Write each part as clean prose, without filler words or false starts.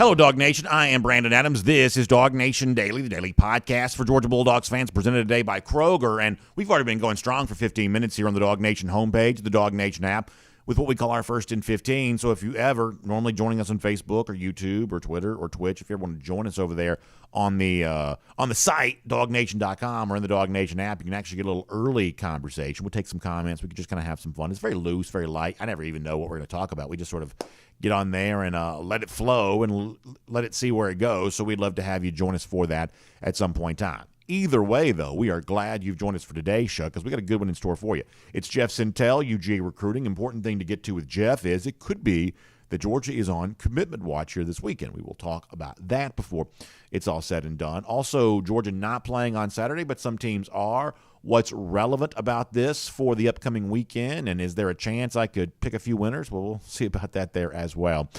Hello, Dog Nation. I am Brandon Adams. This is DawgNation Daily, the daily podcast for Georgia Bulldogs fans, presented today by Kroger. And we've already been going strong for 15 minutes here on the DawgNation homepage, the DawgNation app, with what we call our First and 15. So if you ever, normally joining us on Facebook or YouTube or Twitter or Twitch, if you ever want to join us over there on the site, DawgNation.com, or in the DawgNation app, you can actually get a little early conversation. We'll take some comments. We can just kind of have some fun. It's very loose, very light. I never even know what we're going to talk about. We just sort of get on there and let it flow and let it see where it goes. So we'd love to have you join us for that at some point in time. Either way, though, we are glad you've joined us for today's show because we got a good one in store for you. It's Jeff Sintel, UGA Recruiting. Important thing to get to with Jeff is it could be that Georgia is on commitment watch here this weekend. We will talk about that before it's all said and done. Also, Georgia not playing on Saturday, but some teams are. What's relevant about this for the upcoming weekend, and is there a chance I could pick a few winners? Well, we'll see about that there as well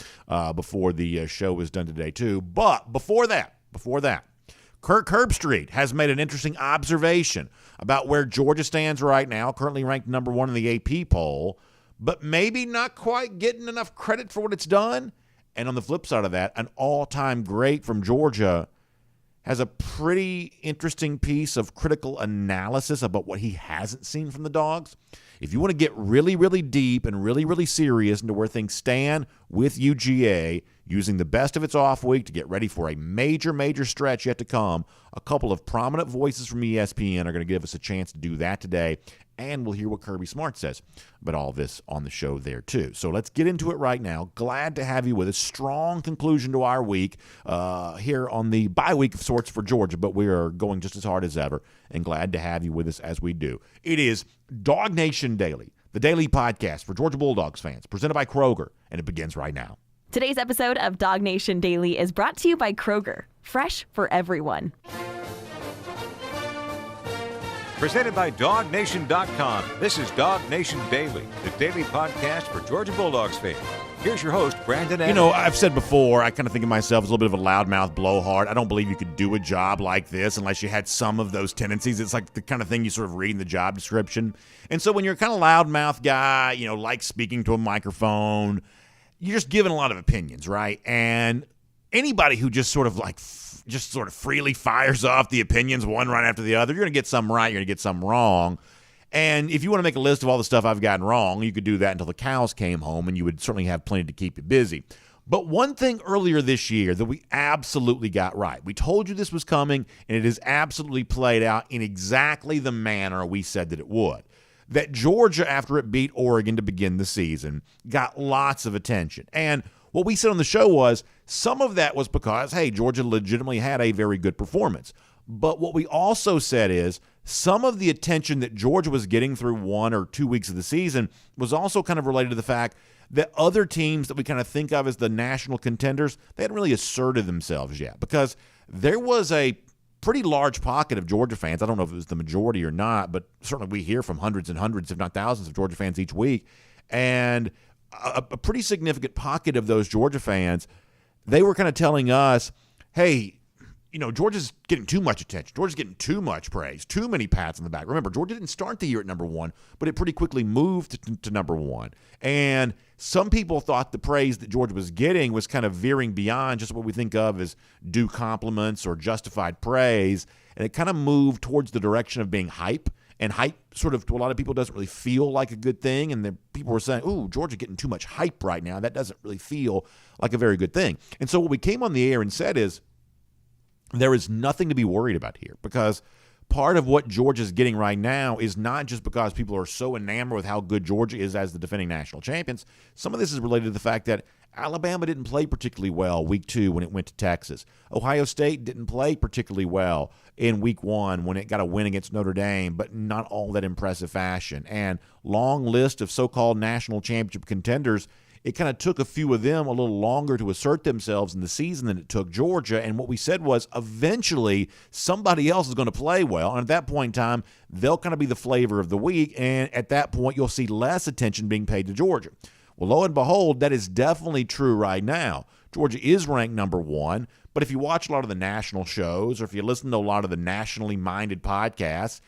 before the show is done today, too. But before that, Kirk Herbstreit has made an interesting observation about where Georgia stands right now, currently ranked number 1 in the AP poll, but maybe not quite getting enough credit for what it's done. And on the flip side of that, an all-time great from Georgia has a pretty interesting piece of critical analysis about what he hasn't seen from the Dogs. If you want to get really, really deep and really, really serious into where things stand with UGA, using the best of its off week to get ready for a major, major stretch yet to come, a couple of prominent voices from ESPN are going to give us a chance to do that today. And we'll hear what Kirby Smart says about all this on the show there, too. So let's get into it right now. Glad to have you with us. Strong conclusion to our week here on the bye week of sorts for Georgia, but we are going just as hard as ever, and glad to have you with us as we do. It is DawgNation Daily, the daily podcast for Georgia Bulldogs fans, presented by Kroger, and it begins right now. Today's episode of DawgNation Daily is brought to you by Kroger, fresh for everyone. Presented by DawgNation.com. This is DawgNation Daily, the daily podcast for Georgia Bulldogs fans. Here's your host, Brandon Adams. You know, I've said before, I kind of think of myself as a little bit of a loudmouth blowhard. I don't believe you could do a job like this unless you had some of those tendencies. It's like the kind of thing you sort of read in the job description. And so when you're a kind of loudmouth guy, you know, like speaking to a microphone, you're just giving a lot of opinions, right? And anybody who just sort of freely fires off the opinions one right after the other, you're going to get some right, you're going to get some wrong. And if you want to make a list of all the stuff I've gotten wrong, you could do that until the cows came home, and you would certainly have plenty to keep you busy. But one thing earlier this year that we absolutely got right, we told you this was coming, and it has absolutely played out in exactly the manner we said that it would. That Georgia, after it beat Oregon to begin the season, got lots of attention. And what we said on the show was some of that was because, hey, Georgia legitimately had a very good performance. But what we also said is some of the attention that Georgia was getting through 1 or 2 weeks of the season was also kind of related to the fact that other teams that we kind of think of as the national contenders, they hadn't really asserted themselves yet, because there was a pretty large pocket of Georgia fans. I don't know if it was the majority or not, but certainly we hear from hundreds and hundreds, if not thousands, of Georgia fans each week. And a pretty significant pocket of those Georgia fans, they were kind of telling us, hey, you know, Georgia's getting too much attention. Georgia's getting too much praise, too many pats on the back. Remember, Georgia didn't start the year at number 1, but it pretty quickly moved to number 1. And some people thought the praise that Georgia was getting was kind of veering beyond just what we think of as due compliments or justified praise. And it kind of moved towards the direction of being hype. And hype sort of, to a lot of people, doesn't really feel like a good thing. And then people were saying, ooh, Georgia getting too much hype right now. That doesn't really feel like a very good thing. And so what we came on the air and said is, there is nothing to be worried about here, because part of what Georgia's getting right now is not just because people are so enamored with how good Georgia is as the defending national champions. Some of this is related to the fact that Alabama didn't play particularly well week 2 when it went to Texas. Ohio State didn't play particularly well in week 1 when it got a win against Notre Dame, but not all that impressive fashion. And long list of so-called national championship contenders, it kind of took a few of them a little longer to assert themselves in the season than it took Georgia. And what we said was eventually somebody else is going to play well. And at that point in time, they'll kind of be the flavor of the week. And at that point, you'll see less attention being paid to Georgia. Well, lo and behold, that is definitely true right now. Georgia is ranked number 1. But if you watch a lot of the national shows, or if you listen to a lot of the nationally minded podcasts,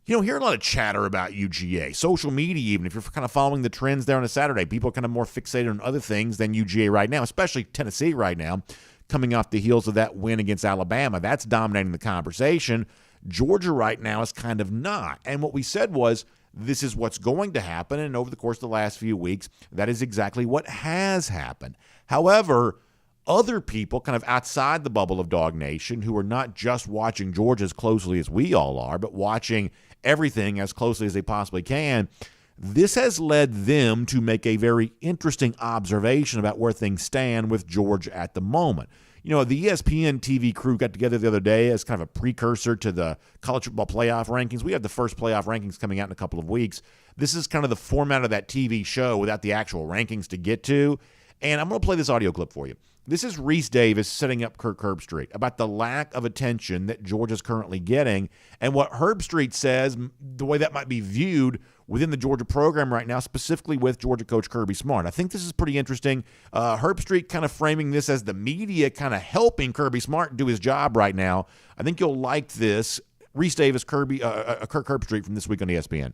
Hear a lot of chatter about UGA, social media, even if you're kind of following the trends there on a Saturday. People are kind of more fixated on other things than UGA right now, especially Tennessee right now, coming off the heels of that win against Alabama. That's dominating the conversation. Georgia right now is kind of not. And what we said was, this is what's going to happen, and over the course of the last few weeks, that is exactly what has happened. However, other people kind of outside the bubble of DawgNation who are not just watching Georgia as closely as we all are, but watching everything as closely as they possibly can, this has led them to make a very interesting observation about where things stand with Georgia at the moment. The ESPN TV crew got together the other day as kind of a precursor to the college football playoff rankings. We have the first playoff rankings coming out in a couple of weeks. This is kind of the format of that TV show without the actual rankings to get to. And I'm going to play this audio clip for you. This is Reese Davis setting up Kirk Herbstreit about the lack of attention that Georgia's currently getting and what Herbstreit says, the way that might be viewed within the Georgia program right now, specifically with Georgia coach Kirby Smart. I think this is pretty interesting. Herbstreit kind of framing this as the media kind of helping Kirby Smart do his job right now. I think you'll like this. Reese Davis, Kirk Herbstreit from This Week on ESPN.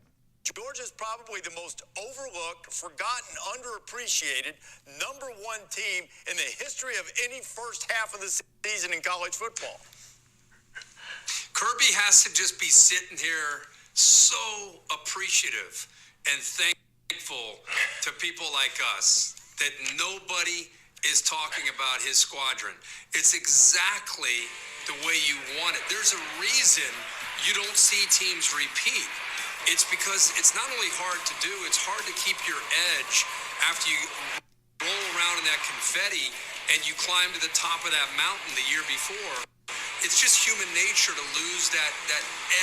Georgia's probably the most overlooked, forgotten, underappreciated number one team in the history of any first half of the season in college football. Kirby has to just be sitting here so appreciative and thankful to people like us that nobody is talking about his squadron. It's exactly the way you want it. There's a reason you don't see teams repeat. It's because it's not only hard to do, it's hard to keep your edge after you roll around in that confetti and you climb to the top of that mountain the year before. It's just human nature to lose that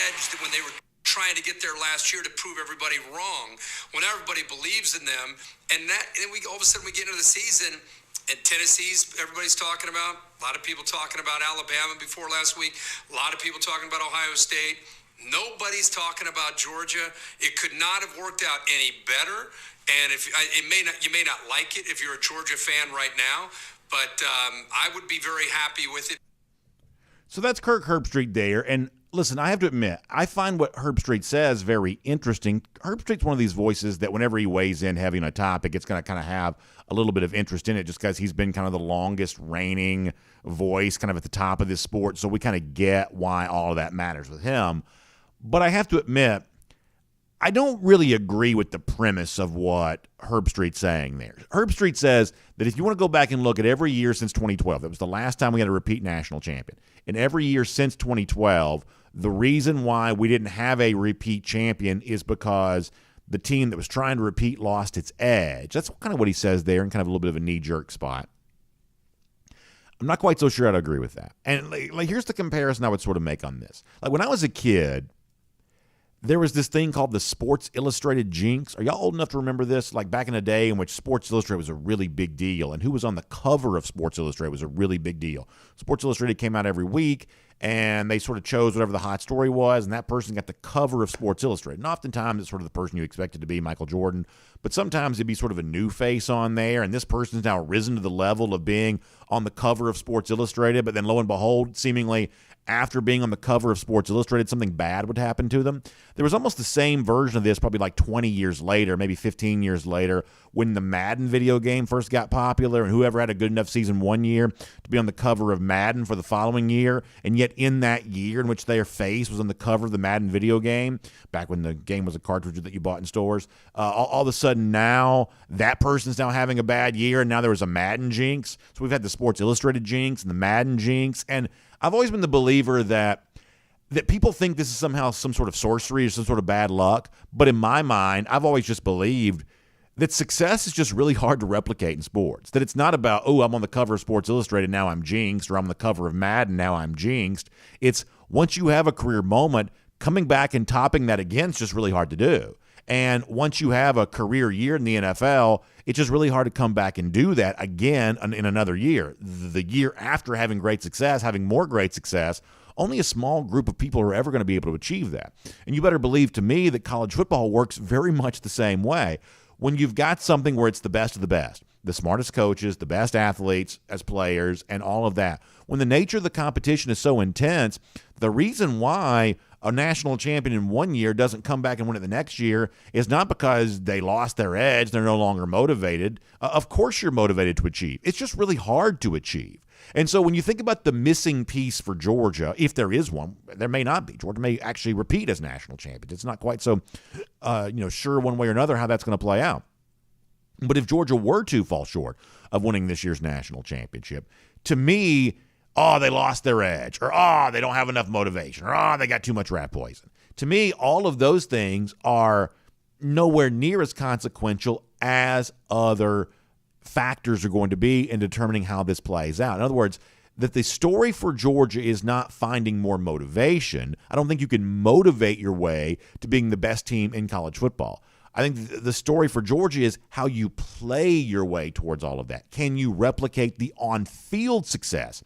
edge that when they were trying to get there last year to prove everybody wrong, when everybody believes in them. And then all of a sudden we get into the season and Tennessee's everybody's talking about, a lot of people talking about Alabama before last week, a lot of people talking about Ohio State. Nobody's talking about Georgia. It could not have worked out any better. And you may not like it if you're a Georgia fan right now, but I would be very happy with it. So that's Kirk Herbstreit there. And listen, I have to admit, I find what Herbstreit says very interesting. Herbstreit's one of these voices that whenever he weighs in heavy on a topic, it's going to kind of have a little bit of interest in it just because he's been kind of the longest reigning voice kind of at the top of this sport. So we kind of get why all of that matters with him. But I have to admit, I don't really agree with the premise of what Herbstreit's saying there. Herbstreit says that if you want to go back and look at every year since 2012, that was the last time we had a repeat national champion, and every year since 2012, the reason why we didn't have a repeat champion is because the team that was trying to repeat lost its edge. That's kind of what he says there in kind of a little bit of a knee-jerk spot. I'm not quite so sure I'd agree with that. And here's the comparison I would sort of make on this. Like when I was a kid, there was this thing called the Sports Illustrated Jinx. Are y'all old enough to remember this? Like back in the day in which Sports Illustrated was a really big deal, and who was on the cover of Sports Illustrated was a really big deal. Sports Illustrated came out every week, and they sort of chose whatever the hot story was, and that person got the cover of Sports Illustrated. And oftentimes it's sort of the person you expected to be, Michael Jordan, but sometimes it'd be sort of a new face on there, and this person's now risen to the level of being on the cover of Sports Illustrated, but then lo and behold, seemingly after being on the cover of Sports Illustrated, something bad would happen to them. There was almost the same version of this probably like 20 years later, maybe 15 years later, when the Madden video game first got popular, and whoever had a good enough season one year to be on the cover of Madden for the following year, and yet in that year in which their face was on the cover of the Madden video game, back when the game was a cartridge that you bought in stores, all of a sudden now that person's now having a bad year, and now there was a Madden jinx. So we've had the Sports Illustrated jinx and the Madden jinx, and I've always been the believer that people think this is somehow some sort of sorcery or some sort of bad luck. But in my mind, I've always just believed that success is just really hard to replicate in sports. That it's not about, oh, I'm on the cover of Sports Illustrated, now I'm jinxed, or I'm on the cover of Madden, now I'm jinxed. It's once you have a career moment, coming back and topping that again is just really hard to do. And once you have a career year in the NFL, it's just really hard to come back and do that again in another year. The year after having great success, having more great success, only a small group of people are ever going to be able to achieve that. And you better believe to me that college football works very much the same way. When you've got something where it's the best of the best, the smartest coaches, the best athletes as players, and all of that. When the nature of the competition is so intense, the reason why a national champion in one year doesn't come back and win it the next year is not because they lost their edge, they're no longer motivated. Of course you're motivated to achieve. It's just really hard to achieve. And so when you think about the missing piece for Georgia, if there is one, there may not be. Georgia may actually repeat as national champions. It's not quite so sure one way or another how that's going to play out. But if Georgia were to fall short of winning this year's national championship, to me, they lost their edge, or they don't have enough motivation, or they got too much rat poison. To me, all of those things are nowhere near as consequential as other factors are going to be in determining how this plays out. In other words, that the story for Georgia is not finding more motivation. I don't think you can motivate your way to being the best team in college football. I think the story for Georgia is how you play your way towards all of that. Can you replicate the on-field success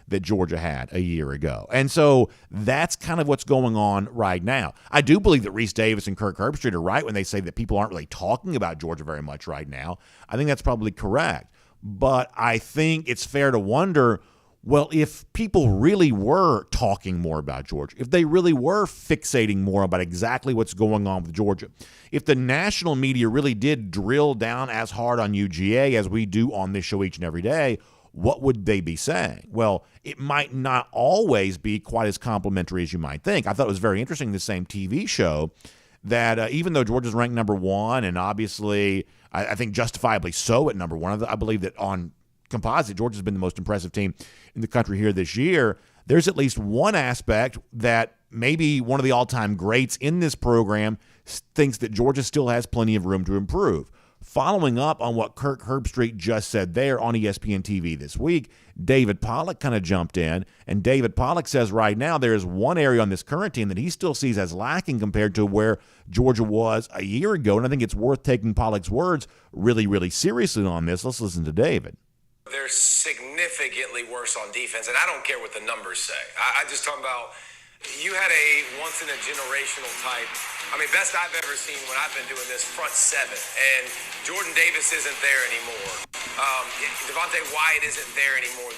that Georgia had a year ago? And so that's kind of what's going on right now. I do believe that Reese Davis and Kirk Herbstreit are right when they say that people aren't really talking about Georgia very much right now. I think that's probably correct. But I think it's fair to wonder, well, if people really were talking more about Georgia, if they really were fixating more about exactly what's going on with Georgia, if the national media really did drill down as hard on UGA as we do on this show each and every day, what would they be saying? Well, it might not always be quite as complimentary as you might think. I thought it was very interesting, the same TV show, that even though Georgia's ranked number one, and obviously I think justifiably so at number one, I believe that on composite, Georgia's been the most impressive team in the country here this year. There's at least one aspect that maybe one of the all-time greats in this program thinks that Georgia still has plenty of room to improve. Following up on what Kirk Herbstreit just said there on ESPN TV this week, David Pollack kind of jumped in, and David Pollack says right now there is one area on this current team that he still sees as lacking compared to where Georgia was a year ago, and I think it's worth taking Pollack's words really, really seriously on this. Let's listen to David. They're significantly worse on defense, and I don't care what the numbers say. I just talk about you had a once-in-a-generational type. I mean, best I've ever seen when I've been doing this, front seven. And Jordan Davis isn't there anymore. Devontae Wyatt isn't there anymore.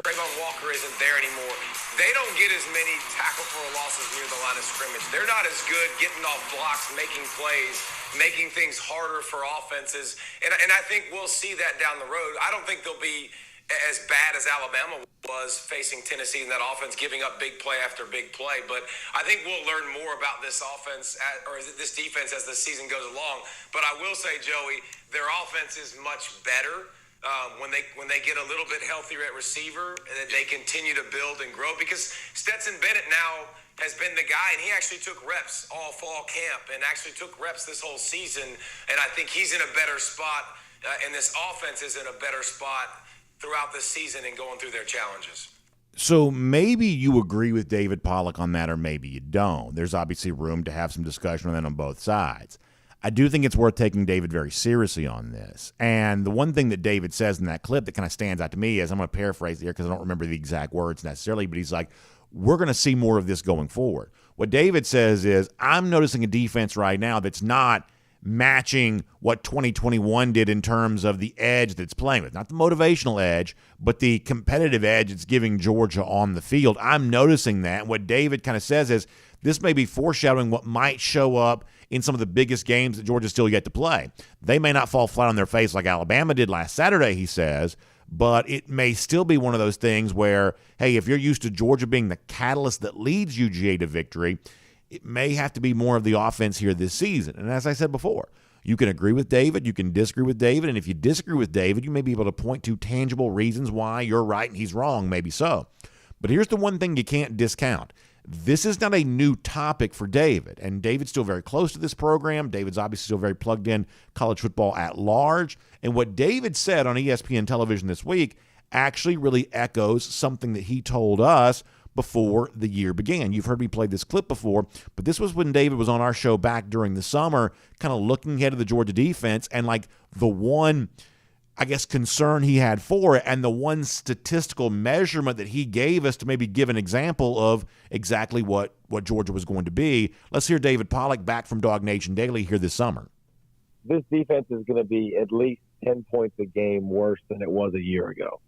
Trayvon Walker isn't there anymore. They don't get as many tackle for losses near the line of scrimmage. They're not as good getting off blocks, making plays, making things harder for offenses. And I think we'll see that down the road. I don't think they'll be as bad as Alabama was facing Tennessee in that offense, giving up big play after big play. But I think we'll learn more about this offense or this defense as the season goes along. But I will say, Joey, their offense is much better when they get a little bit healthier at receiver, and that they continue to build and grow. Because Stetson Bennett now has been the guy, and he actually took reps all fall camp and actually took reps this whole season. And I think he's in a better spot, and this offense is in a better spot throughout the season and going through their challenges. So maybe you agree with David Pollack on that, or maybe you don't. There's obviously room to have some discussion on that on both sides. I do think it's worth taking David very seriously on this. And the one thing that David says in that clip that kind of stands out to me is, I'm going to paraphrase here because I don't remember the exact words necessarily, but he's like, we're going to see more of this going forward. What David says is, I'm noticing a defense right now that's not matching what 2021 did in terms of the edge that it's playing with. Not the motivational edge, but the competitive edge it's giving Georgia on the field. I'm noticing that. And what David kind of says is, this may be foreshadowing what might show up in some of the biggest games that Georgia's still yet to play. They may not fall flat on their face like Alabama did last Saturday, he says, but it may still be one of those things where, hey, if you're used to Georgia being the catalyst that leads UGA to victory, it may have to be more of the offense here this season. And as I said before, you can agree with David, you can disagree with David, and if you disagree with David, you may be able to point to tangible reasons why you're right and he's wrong, maybe so. But here's the one thing you can't discount. This is not a new topic for David, and David's still very close to this program. David's obviously still very plugged in college football at large, and what David said on ESPN television this week actually really echoes something that he told us before the year began. You've heard me play this clip before, but this was when David was on our show back during the summer, kind of looking ahead of the Georgia defense, and like the one, I guess, concern he had for it, and the one statistical measurement that he gave us to maybe give an example of exactly what Georgia was going to be. Let's hear David Pollack back from DawgNation Daily here this summer. This defense is going to be at least 10 points a game worse than it was a year ago.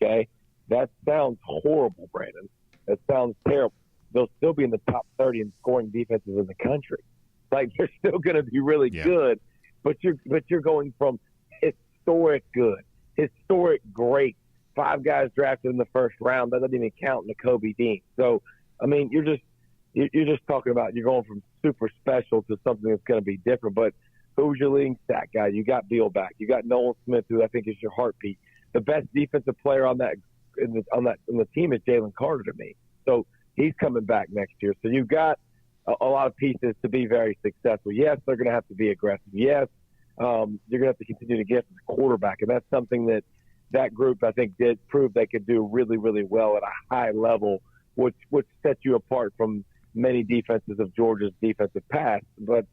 Okay? That sounds horrible, Brandon. That sounds terrible. they'll still be in the top 30 in scoring defenses in the country. Like, they're still going to be really good, but you're going from historic good, historic great, 5 guys drafted in the first round. That doesn't even count in the Kobe Dean. So, I mean, you're just talking about you're going from super special to something that's going to be different. But who's your leading stat guy? You got Beal back. You got Nolan Smith, who I think is your heartbeat. The best defensive player on the team is Jalen Carter to me. So he's coming back next year. So you've got a lot of pieces to be very successful. Yes, they're going to have to be aggressive. Yes, you're going to have to continue to get the quarterback, and that's something that group I think did prove they could do really, really well at a high level, which sets you apart from many defenses of Georgia's defensive past. But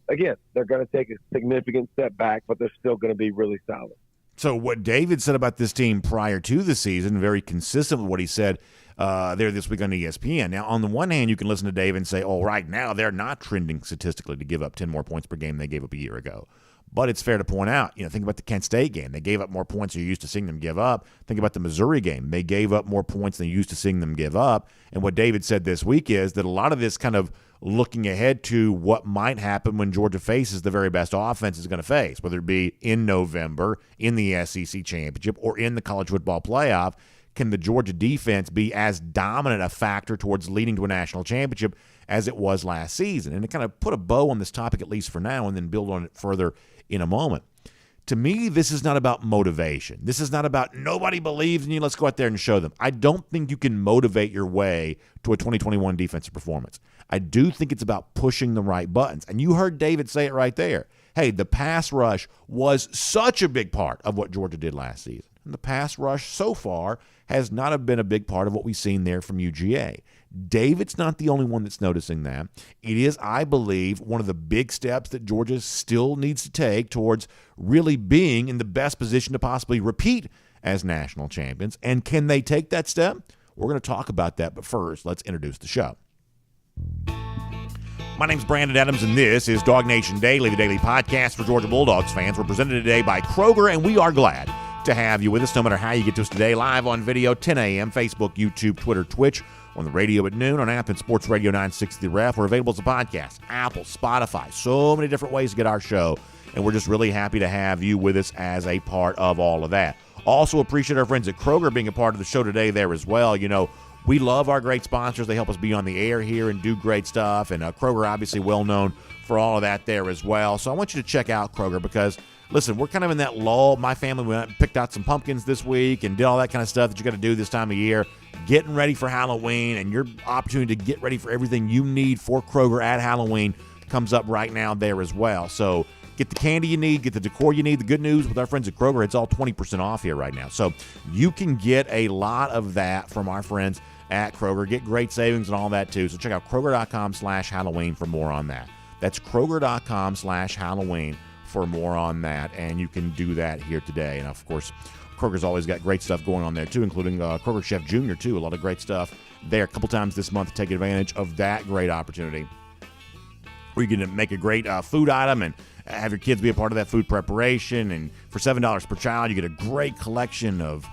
again, they're going to take a significant step back, but they're still going to be really solid. So what David said about this team prior to the season, very consistent with what he said there this week on ESPN. Now, on the one hand, you can listen to David and say, oh, right now they're not trending statistically to give up 10 more points per game than they gave up a year ago. But it's fair to point out, think about the Kent State game. They gave up more points than you're used to seeing them give up. Think about the Missouri game. They gave up more points than you're used to seeing them give up. And what David said this week is that a lot of this kind of looking ahead to what might happen when Georgia faces the very best offense is going to face, whether it be in November, in the SEC championship, or in the college football playoff. Can the Georgia defense be as dominant a factor towards leading to a national championship as it was last season? And to kind of put a bow on this topic, at least for now, and then build on it further in a moment. To me, this is not about motivation. This is not about nobody believes in you, let's go out there and show them. I don't think you can motivate your way to a 2021 defensive performance. I do think it's about pushing the right buttons. And you heard David say it right there. Hey, the pass rush was such a big part of what Georgia did last season. And the pass rush so far has not been a big part of what we've seen there from UGA. David's not the only one that's noticing that. It is, I believe, one of the big steps that Georgia still needs to take towards really being in the best position to possibly repeat as national champions. And can they take that step? We're going to talk about that, but first, let's introduce the show. My name's Brandon Adams, and this is DawgNation Daily, the daily podcast for Georgia Bulldogs fans. We're presented today by Kroger, and we are glad to have you with us, no matter how you get to us today, live on video, 10 a.m., Facebook, YouTube, Twitter, Twitch, on the radio at noon, on app and Sports Radio 960 The Ref. We're available as a podcast, Apple, Spotify, so many different ways to get our show, and we're just really happy to have you with us as a part of all of that. Also appreciate our friends at Kroger being a part of the show today there as well. We love our great sponsors. They help us be on the air here and do great stuff, and Kroger obviously well known for all of that there as well. So I want you to check out Kroger because, listen, we're kind of in that lull. My family went out and picked out some pumpkins this week and did all that kind of stuff that you got to do this time of year, getting ready for Halloween, and your opportunity to get ready for everything you need for Kroger at Halloween comes up right now there as well. So get the candy you need, get the decor you need. The good news with our friends at Kroger, it's all 20% off here right now. So you can get a lot of that from our friends at Kroger. Get great savings and all that too. So check out Kroger.com/Halloween for more on that. That's Kroger.com/Halloween for more on that, and you can do that here today. And of course, Kroger's always got great stuff going on there too, including Kroger Chef Jr. too. A lot of great stuff there a couple times this month to take advantage of that great opportunity. Where you can make a great food item and have your kids be a part of that food preparation. And for $7 per child, you get a great collection of,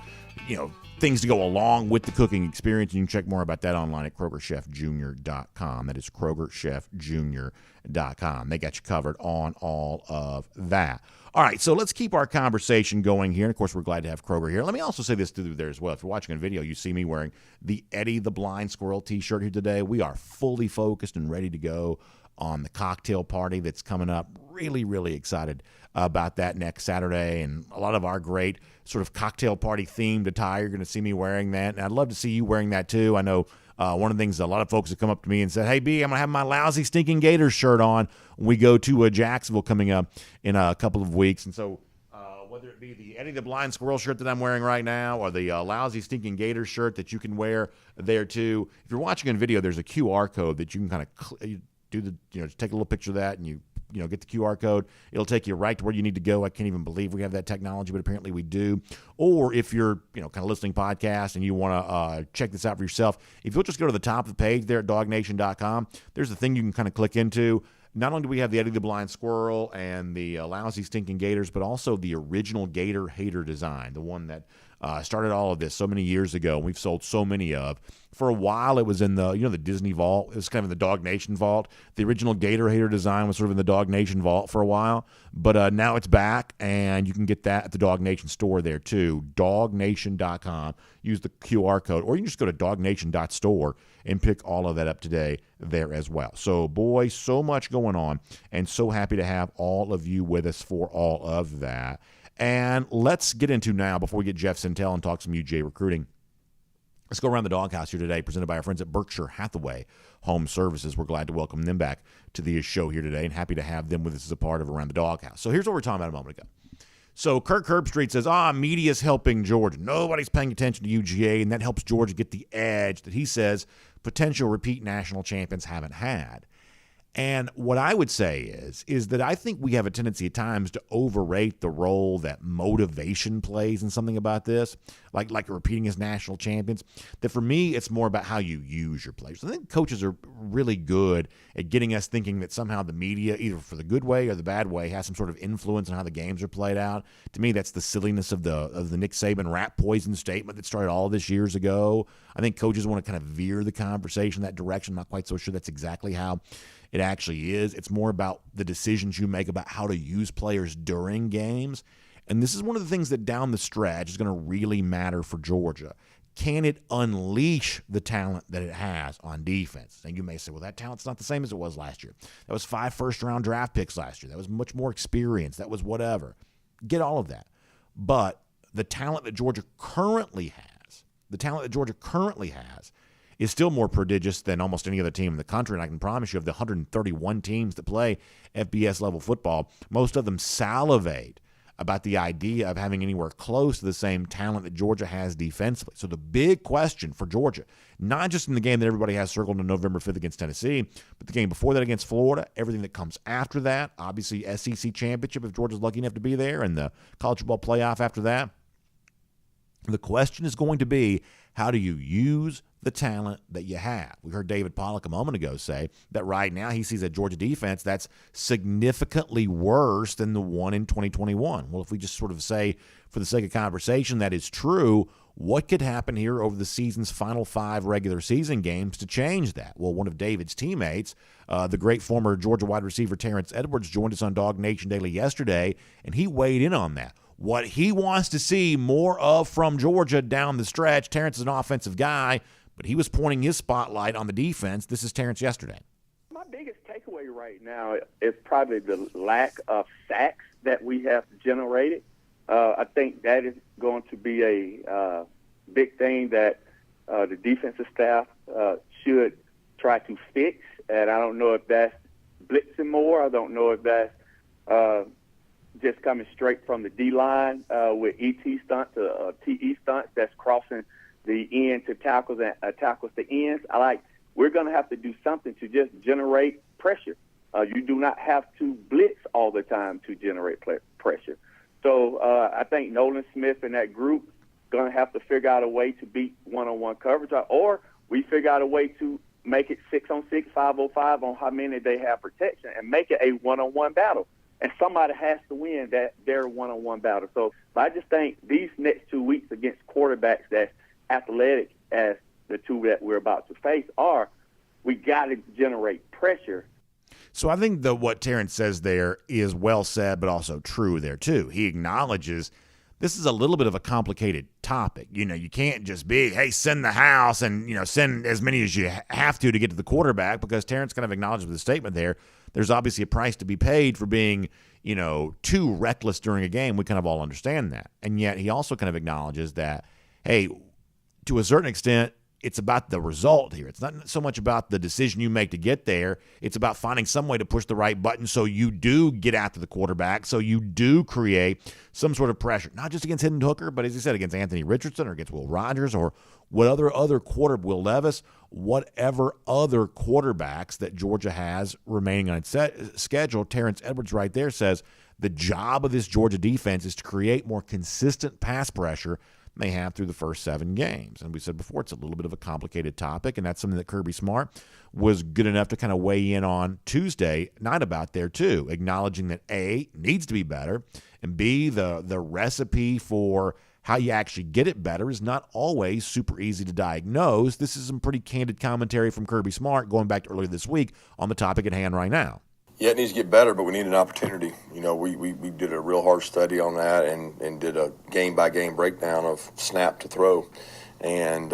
things to go along with the cooking experience. You can check more about that online at KrogerChefJr.com. That is KrogerChefJr.com. They got you covered on all of that. All right, so let's keep our conversation going here. And, of course, we're glad to have Kroger here. Let me also say this through there as well. If you're watching a video, you see me wearing the Eddie the Blind Squirrel T-shirt here today. We are fully focused and ready to go on the cocktail party that's coming up. Really, really excited about that next Saturday, and a lot of our great sort of cocktail party themed attire. You're going to see me wearing that, and I'd love to see you wearing that too. I know one of the things a lot of folks have come up to me and said, hey, B, I'm going to have my Lousy Stinking Gators shirt on when we go to Jacksonville coming up in a couple of weeks. And so whether it be the Eddie the Blind Squirrel shirt that I'm wearing right now or the Lousy Stinking Gators shirt that you can wear there too, if you're watching on video, there's a QR code that you can kind of just take a little picture of that, and you get the QR code. It'll take you right to where you need to go. I can't even believe we have that technology, but apparently we do. Or if you're, kind of listening podcast and you want to check this out for yourself, if you'll just go to the top of the page there at DawgNation.com, there's a thing you can kind of click into. Not only do we have the Eddie the Blind Squirrel and the Lousy Stinking Gators, but also the original Gator Hater design, the one that Started all of this so many years ago, and we've sold so many of. For a while, it was in the the Disney vault. It was kind of in the DawgNation vault. The original Gator Hater design was sort of in the DawgNation vault for a while, but now it's back, and you can get that at the DawgNation store there too. DawgNation.com. Use the QR code, or you can just go to DawgNation.store and pick all of that up today there as well. So, boy, so much going on, and so happy to have all of you with us for all of that. And let's get into now, before we get Jeff Sintel and talk some UGA recruiting, let's go around the doghouse here today, presented by our friends at Berkshire Hathaway Home Services. We're glad to welcome them back to the show here today, and happy to have them with us as a part of Around the Doghouse. So here's what we were talking about a moment ago. So Kirk Herbstreit says, media's helping Georgia. Nobody's paying attention to UGA, and that helps Georgia get the edge that he says potential repeat national champions haven't had. And what I would say is that I think we have a tendency at times to overrate the role that motivation plays in something about this, like repeating as national champions. That for me, it's more about how you use your players. I think coaches are really good at getting us thinking that somehow the media, either for the good way or the bad way, has some sort of influence on how the games are played out. To me, that's the silliness of the Nick Saban rat poison statement that started all this years ago. I think coaches want to kind of veer the conversation that direction. I'm not quite so sure that's exactly how it actually is. It's more about the decisions you make about how to use players during games. And this is one of the things that down the stretch is going to really matter for Georgia. Can it unleash the talent that it has on defense? And you may say, well, that talent's not the same as it was last year. That was 5 first-round draft picks last year. That was much more experience. That was whatever. Get all of that. But the talent that Georgia currently has, is still more prodigious than almost any other team in the country. And I can promise you, of the 131 teams that play FBS-level football, most of them salivate about the idea of having anywhere close to the same talent that Georgia has defensively. So the big question for Georgia, not just in the game that everybody has circled on November 5th against Tennessee, but the game before that against Florida, everything that comes after that, obviously SEC championship if Georgia's lucky enough to be there, and the college football playoff after that. The question is going to be, how do you use the talent that you have? We heard David Pollack a moment ago say that right now he sees a Georgia defense that's significantly worse than the one in 2021. Well, if we just sort of say, for the sake of conversation, that is true, what could happen here over the season's final 5 regular season games to change that? Well, one of David's teammates, the great former Georgia wide receiver Terrence Edwards, joined us on DawgNation Daily yesterday, and he weighed in on that. What he wants to see more of from Georgia down the stretch. Terrence is an offensive guy, but he was pointing his spotlight on the defense. This is Terrence yesterday. My biggest takeaway right now is probably the lack of sacks that we have generated. I think that is going to be a big thing that the defensive staff should try to fix. And I don't know if that's blitzing more. I don't know if that's just coming straight from the D-line with ET stunts, TE stunts that's crossing the end to tackles and tackles to ends. We're going to have to do something to just generate pressure. You do not have to blitz all the time to generate pressure. So I think Nolan Smith and that group going to have to figure out a way to beat one-on-one coverage, or we figure out a way to make it 6-on-6, 5-on-5 on how many they have protection and make it a one-on-one battle. And somebody has to win their one-on-one battle. So I just think these next 2 weeks against quarterbacks that's athletic as the 2 that we're about to face we got to generate pressure. So I think that what Terrence says there is well said, but also true there too. He acknowledges this is a little bit of a complicated topic. You can't just be, hey, send the house and, send as many as you have to get to the quarterback, because Terrence kind of acknowledges with the statement there, there's obviously a price to be paid for being, too reckless during a game. We kind of all understand that. And yet he also kind of acknowledges that, hey, to a certain extent, it's about the result here. It's not so much about the decision you make to get there. It's about finding some way to push the right button so you do get after the quarterback, so you do create some sort of pressure, not just against Hendon Hooker, but as you said, against Anthony Richardson or against Will Rogers or whatever other Will Levis, whatever other quarterbacks that Georgia has remaining on its schedule. Terrence Edwards right there says the job of this Georgia defense is to create more consistent pass pressure they have through the first 7 games. And we said before, it's a little bit of a complicated topic, and that's something that Kirby Smart was good enough to kind of weigh in on Tuesday night about there too, acknowledging that A, needs to be better, and B, the recipe for how you actually get it better is not always super easy to diagnose. This is some pretty candid commentary from Kirby Smart going back to earlier this week on the topic at hand right now. Yeah, it needs to get better, but we need an opportunity. You know, we did a real hard study on that and did a game-by-game breakdown of snap to throw. And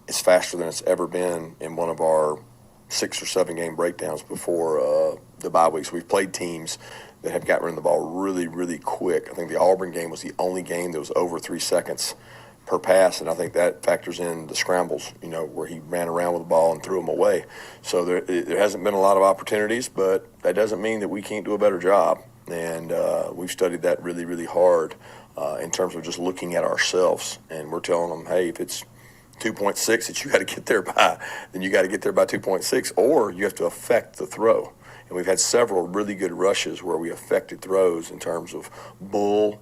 it's faster than it's ever been in one of our 6 or 7 game breakdowns before the bye weeks. We've played teams that have gotten rid of the ball really, really quick. I think the Auburn game was the only game that was over 3 seconds per pass, and I think that factors in the scrambles, you know, where he ran around with the ball and threw them away. So there hasn't been a lot of opportunities, but that doesn't mean that we can't do a better job. And we've studied that really, really hard in terms of just looking at ourselves. And we're telling them, hey, if it's 2.6 that you got to get there by, then you got to get there by 2.6, or you have to affect the throw. And we've had several really good rushes where we affected throws in terms of bull,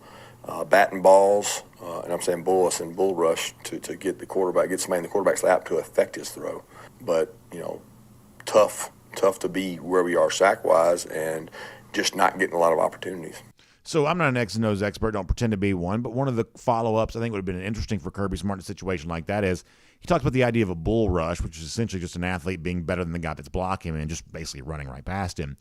batting balls, and I'm saying bull, I bull rush to get the quarterback, get somebody in the quarterback's lap to affect his throw. But, you know, tough to be where we are sack-wise and just not getting a lot of opportunities. So I'm not an X and O's expert, don't pretend to be one, but one of the follow-ups I think would have been interesting for Kirby Smart in a situation like that is he talks about the idea of a bull rush, which is essentially just an athlete being better than the guy that's blocking him and just basically running right past him.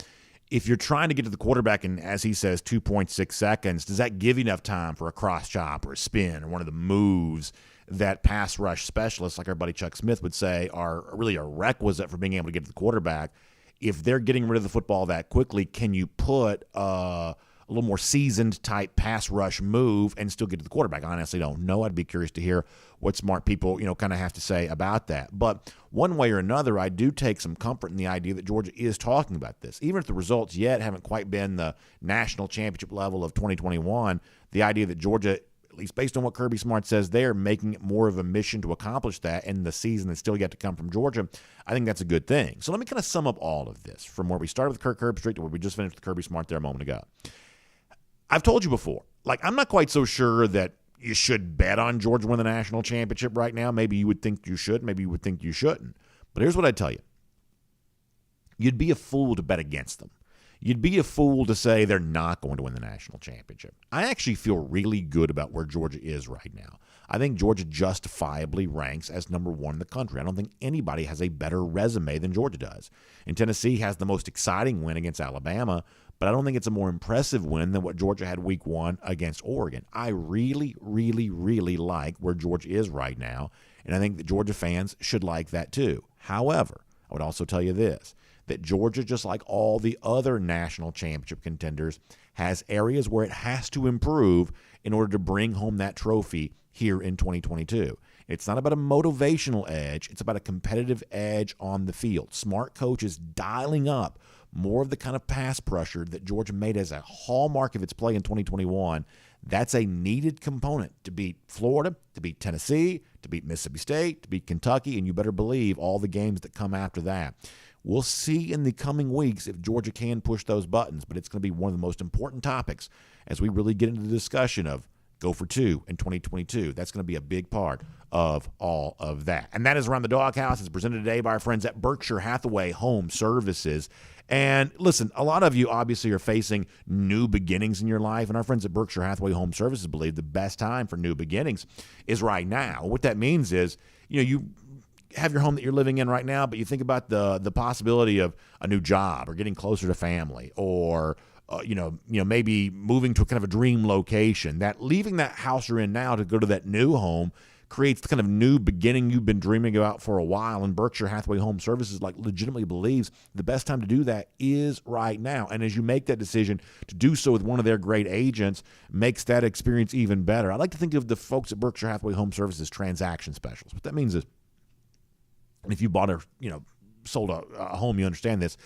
If you're trying to get to the quarterback in, as he says, 2.6 seconds, does that give you enough time for a cross chop or a spin or one of the moves that pass rush specialists, like our buddy Chuck Smith would say, are really a requisite for being able to get to the quarterback? If they're getting rid of the football that quickly, can you put a little more seasoned type pass rush move and still get to the quarterback? I honestly don't know. I'd be curious to hear what smart people, kind of have to say about that. But one way or another, I do take some comfort in the idea that Georgia is talking about this. Even if the results yet haven't quite been the national championship level of 2021, the idea that Georgia, at least based on what Kirby Smart says, they're making it more of a mission to accomplish that in the season that's still yet to come from Georgia. I think that's a good thing. So let me kind of sum up all of this from where we started with Kirk Herbstreit to where we just finished with Kirby Smart there a moment ago. I've told you before, I'm not quite so sure that you should bet on Georgia win the national championship right now. Maybe you would think you should. Maybe you would think you shouldn't. But here's what I'd tell you. You'd be a fool to bet against them. You'd be a fool to say they're not going to win the national championship. I actually feel really good about where Georgia is right now. I think Georgia justifiably ranks as number 1 in the country. I don't think anybody has a better resume than Georgia does. And Tennessee has the most exciting win against Alabama, but I don't think it's a more impressive win than what Georgia had week 1 against Oregon. I really, really, really like where Georgia is right now, and I think that Georgia fans should like that too. However, I would also tell you this, that Georgia, just like all the other national championship contenders, has areas where it has to improve in order to bring home that trophy here in 2022. It's not about a motivational edge. It's about a competitive edge on the field. Smart coaches dialing up more of the kind of pass pressure that Georgia made as a hallmark of its play in 2021. That's a needed component to beat Florida, to beat Tennessee, to beat Mississippi State, to beat Kentucky, and you better believe all the games that come after that. We'll see in the coming weeks if Georgia can push those buttons, but it's going to be one of the most important topics as we really get into the discussion of go for 2 in 2022. That's going to be a big part of all of that. And that is Around the Doghouse. It's presented today by our friends at Berkshire Hathaway Home Services. And listen, a lot of you obviously are facing new beginnings in your life, and our friends at Berkshire Hathaway Home Services believe the best time for new beginnings is right now. What that means is, you have your home that you're living in right now, but you think about the possibility of a new job or getting closer to family or maybe moving to kind of a dream location. That leaving that house you're in now to go to that new home creates the kind of new beginning you've been dreaming about for a while. And Berkshire Hathaway Home Services legitimately believes the best time to do that is right now. And as you make that decision to do so with one of their great agents, makes that experience even better. I like to think of the folks at Berkshire Hathaway Home Services as transaction specialists. What that means is, and if you bought sold a home, you understand this,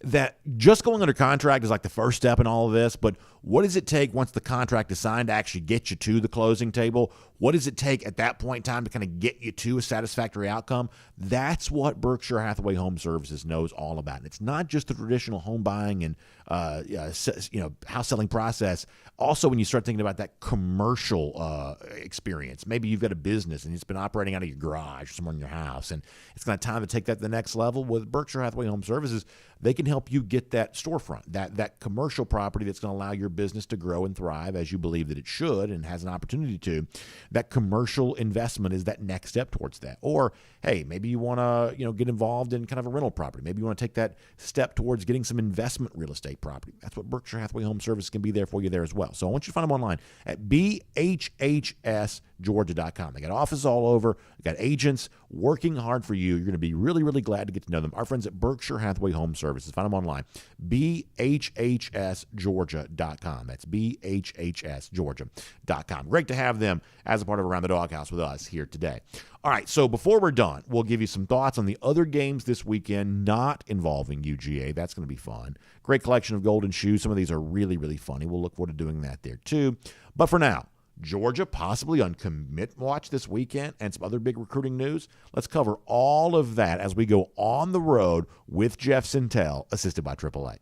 that just going under contract is like the first step in all of this, but what does it take once the contract is signed to actually get you to the closing table? What does it take at that point in time to kind of get you to a satisfactory outcome? That's what Berkshire Hathaway Home Services knows all about. And it's not just the traditional home buying and house selling process. Also, when you start thinking about that commercial experience, maybe you've got a business and it's been operating out of your garage or somewhere in your house, and it's kind of time to take that to the next level. With Berkshire Hathaway Home Services, they can help you get that storefront, that commercial property that's going to allow your your business to grow and thrive as you believe that it should and has an opportunity to, that commercial investment is that next step towards that. Or, hey, maybe you want to, get involved in kind of a rental property. Maybe you want to take that step towards getting some investment real estate property. That's what Berkshire Hathaway Home Service can be there for you there as well. So I want you to find them online at bhhsgeorgia.com. They got offices all over. They got agents working hard for you. You're going to be really, really glad to get to know them. Our friends at Berkshire Hathaway Home Services. Find them online. bhhsgeorgia.com. That's bhhsgeorgia.com. Great to have them as a part of Around the Doghouse with us here today. All right, so before we're done, we'll give you some thoughts on the other games this weekend not involving UGA. That's going to be fun. Great collection of golden shoes. Some of these are really, really funny. We'll look forward to doing that there too. But for now, Georgia possibly on commit watch this weekend and some other big recruiting news. Let's cover all of that as we go on the road with Jeff Sintel, assisted by AAA.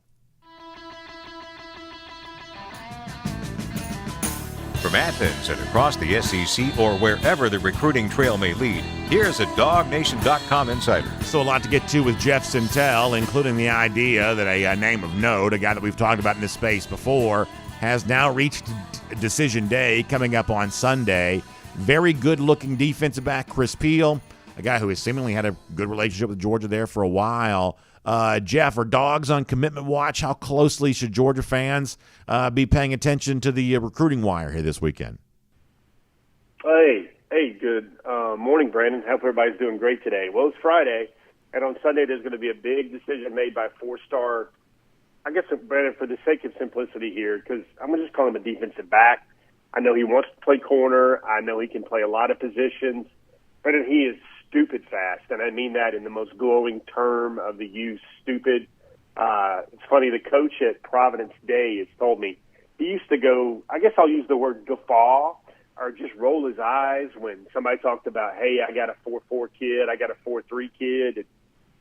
From Athens and across the SEC or wherever the recruiting trail may lead, here's a DawgNation.com insider. So a lot to get to with Jeff Sintel, including the idea that a name of note, a guy that we've talked about in this space before, has now reached decision day coming up on Sunday. Very good-looking defensive back, Chris Peel, a guy who has seemingly had a good relationship with Georgia there for a while. Jeff, are Dogs on commitment watch? How closely should Georgia fans be paying attention to the recruiting wire here this weekend? Hey, good morning, Brandon. Hope everybody's doing great today. Well, it's Friday, and on Sunday there's going to be a big decision made by four-star, I guess, Brandon, for the sake of simplicity here, because I'm going to just call him a defensive back. I know he wants to play corner. I know he can play a lot of positions. Brandon, he is stupid fast, and I mean that in the most glowing term of the use, stupid. It's funny, the coach at Providence Day has told me he used to go, I guess I'll use the word guffaw, or just roll his eyes when somebody talked about, hey, I got a 4.4 kid, I got a 4.3 kid. And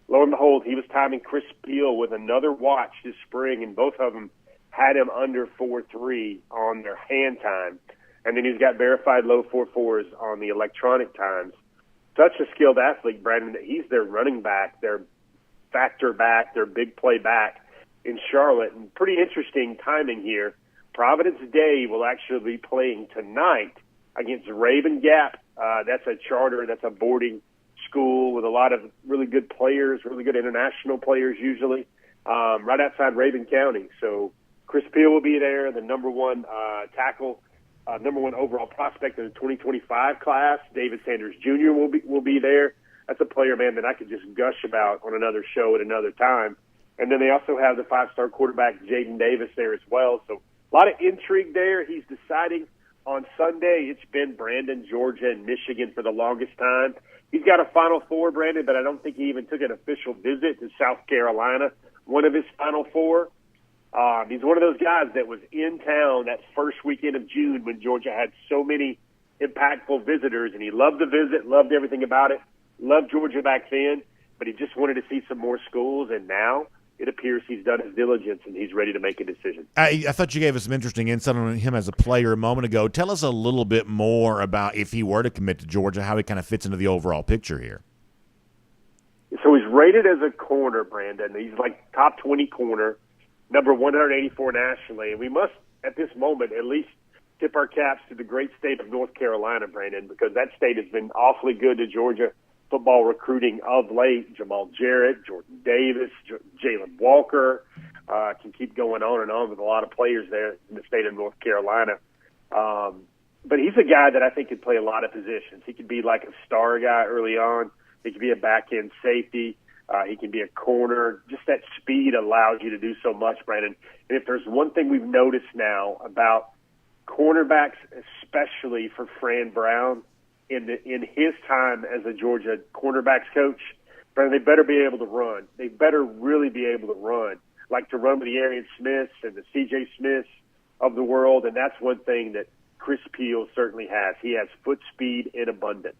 lo and behold, he was timing Chris Peel with another watch this spring, and both of them had him under 4.3 on their hand time. And then he's got verified low 4.4s on the electronic times. Such a skilled athlete, Brandon, that he's their running back, their factor back, their big play back in Charlotte. And pretty interesting timing here. Providence Day will actually be playing tonight against Raven Gap. That's a charter, that's a boarding school with a lot of really good players, really good international players usually, right outside Raven County. So Chris Peel will be there, the number one tackle, number one overall prospect in the 2025 class. David Sanders Jr. will be there. That's a player, man, that I could just gush about on another show at another time. And then they also have the five-star quarterback Jaden Davis there as well. So a lot of intrigue there. He's deciding on Sunday. It's been Brandon, Georgia, and Michigan for the longest time. He's got a Final Four, Brandon, but I don't think he even took an official visit to South Carolina, one of his Final Four. He's one of those guys that was in town that first weekend of June when Georgia had so many impactful visitors, and he loved the visit, loved everything about it, loved Georgia back then, but he just wanted to see some more schools, and now it appears he's done his diligence and he's ready to make a decision. I thought you gave us some interesting insight on him as a player a moment ago. Tell us a little bit more about, if he were to commit to Georgia, how he kind of fits into the overall picture here. So he's rated as a corner, Brandon. He's like top 20 corner, number 184 nationally. And we must, at this moment, at least tip our caps to the great state of North Carolina, Brandon, because that state has been awfully good to Georgia football recruiting of late. Jamal Jarrett, Jordan Davis, Jalen Walker, can keep going on and on with a lot of players there in the state of North Carolina. But he's a guy that I think could play a lot of positions. He could be like a star guy early on. He could be a back-end safety. He can be a corner. Just that speed allows you to do so much, Brandon. And if there's one thing we've noticed now about cornerbacks, especially for Fran Brown, in his time as a Georgia cornerbacks coach, Brandon, they better be able to run. They better really be able to run, like to run with the Arian Smiths and the C.J. Smiths of the world, and that's one thing that Chris Peel certainly has. He has foot speed in abundance.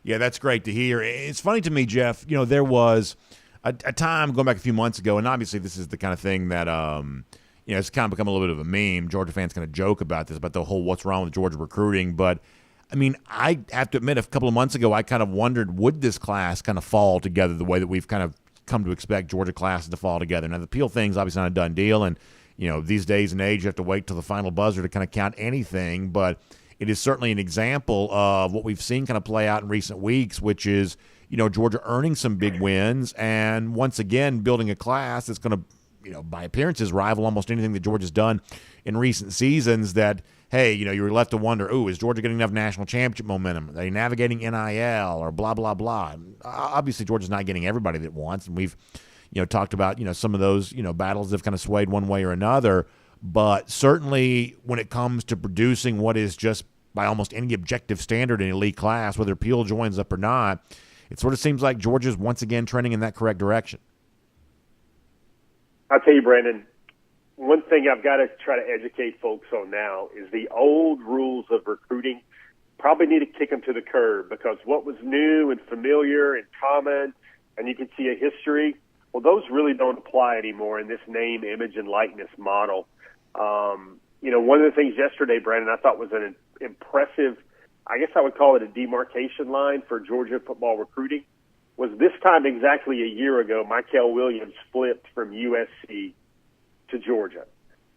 Yeah, that's great to hear. It's funny to me, Jeff, there was a time going back a few months ago, and obviously this is the kind of thing that it's kind of become a little bit of a meme. Georgia fans kind of joke about this, about the whole what's wrong with Georgia recruiting, but I mean, I have to admit, a couple of months ago, I kind of wondered, would this class kind of fall together the way that we've kind of come to expect Georgia classes to fall together? Now, the Peel thing's obviously not a done deal, and these days and age, you have to wait till the final buzzer to kind of count anything. But it is certainly an example of what we've seen kind of play out in recent weeks, which is, Georgia earning some big wins and once again building a class that's going to, by appearances, rival almost anything that Georgia's done in recent seasons. That, hey, you're left to wonder, is Georgia getting enough national championship momentum? Are they navigating NIL or blah, blah, blah? Obviously, Georgia's not getting everybody that it wants, and we've, talked about, some of those, battles have kind of swayed one way or another. But certainly when it comes to producing what is just by almost any objective standard in elite class, whether Peel joins up or not, it sort of seems like Georgia's once again trending in that correct direction. I'll tell you, Brandon, one thing I've got to try to educate folks on now is the old rules of recruiting probably need to kick them to the curb, because what was new and familiar and common, and you can see a history, well, those really don't apply anymore in this name, image, and likeness model. One of the things yesterday, Brandon, I thought was an impressive, I guess I would call it a demarcation line for Georgia football recruiting, was this time exactly a year ago, Michael Williams flipped from USC to Georgia.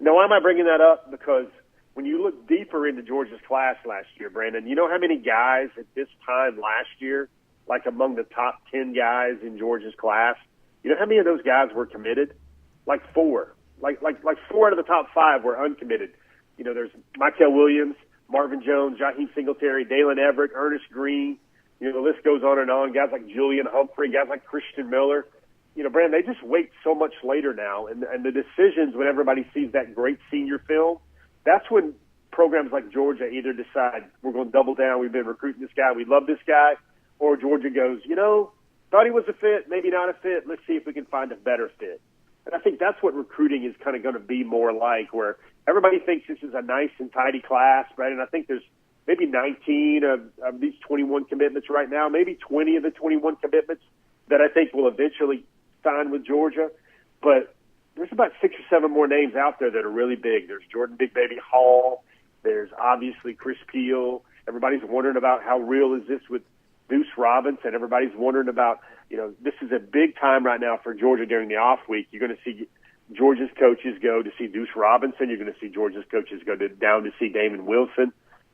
Now, why am I bringing that up? Because when you look deeper into Georgia's class last year, Brandon, you know how many guys at this time last year, like among the top 10 guys in Georgia's class, you know how many of those guys were committed? Like 4. Like 4 out of the top 5 were uncommitted. There's Michael Williams, Marvin Jones, Jaheim Singletary, Dalen Everett, Ernest Green. The list goes on and on. Guys like Julian Humphrey, guys like Christian Miller. Brandon, they just wait so much later now. And the decisions, when everybody sees that great senior film, that's when programs like Georgia either decide we're going to double down, we've been recruiting this guy, we love this guy, or Georgia goes, thought he was a fit, maybe not a fit, let's see if we can find a better fit. And I think that's what recruiting is kind of going to be more like, where everybody thinks this is a nice and tidy class, right? And I think there's maybe 19 of these 21 commitments right now, maybe 20 of the 21 commitments that I think will eventually sign with Georgia. But there's about 6 or 7 more names out there that are really big. There's Jordan Big Baby Hall. There's obviously Chris Peel. Everybody's wondering about how real is this with Deuce Robinson. Everybody's wondering about, this is a big time right now for Georgia during the off week. You're going to see Georgia's coaches go to see Deuce Robinson. You're going to see Georgia's coaches go down to see Damon Wilson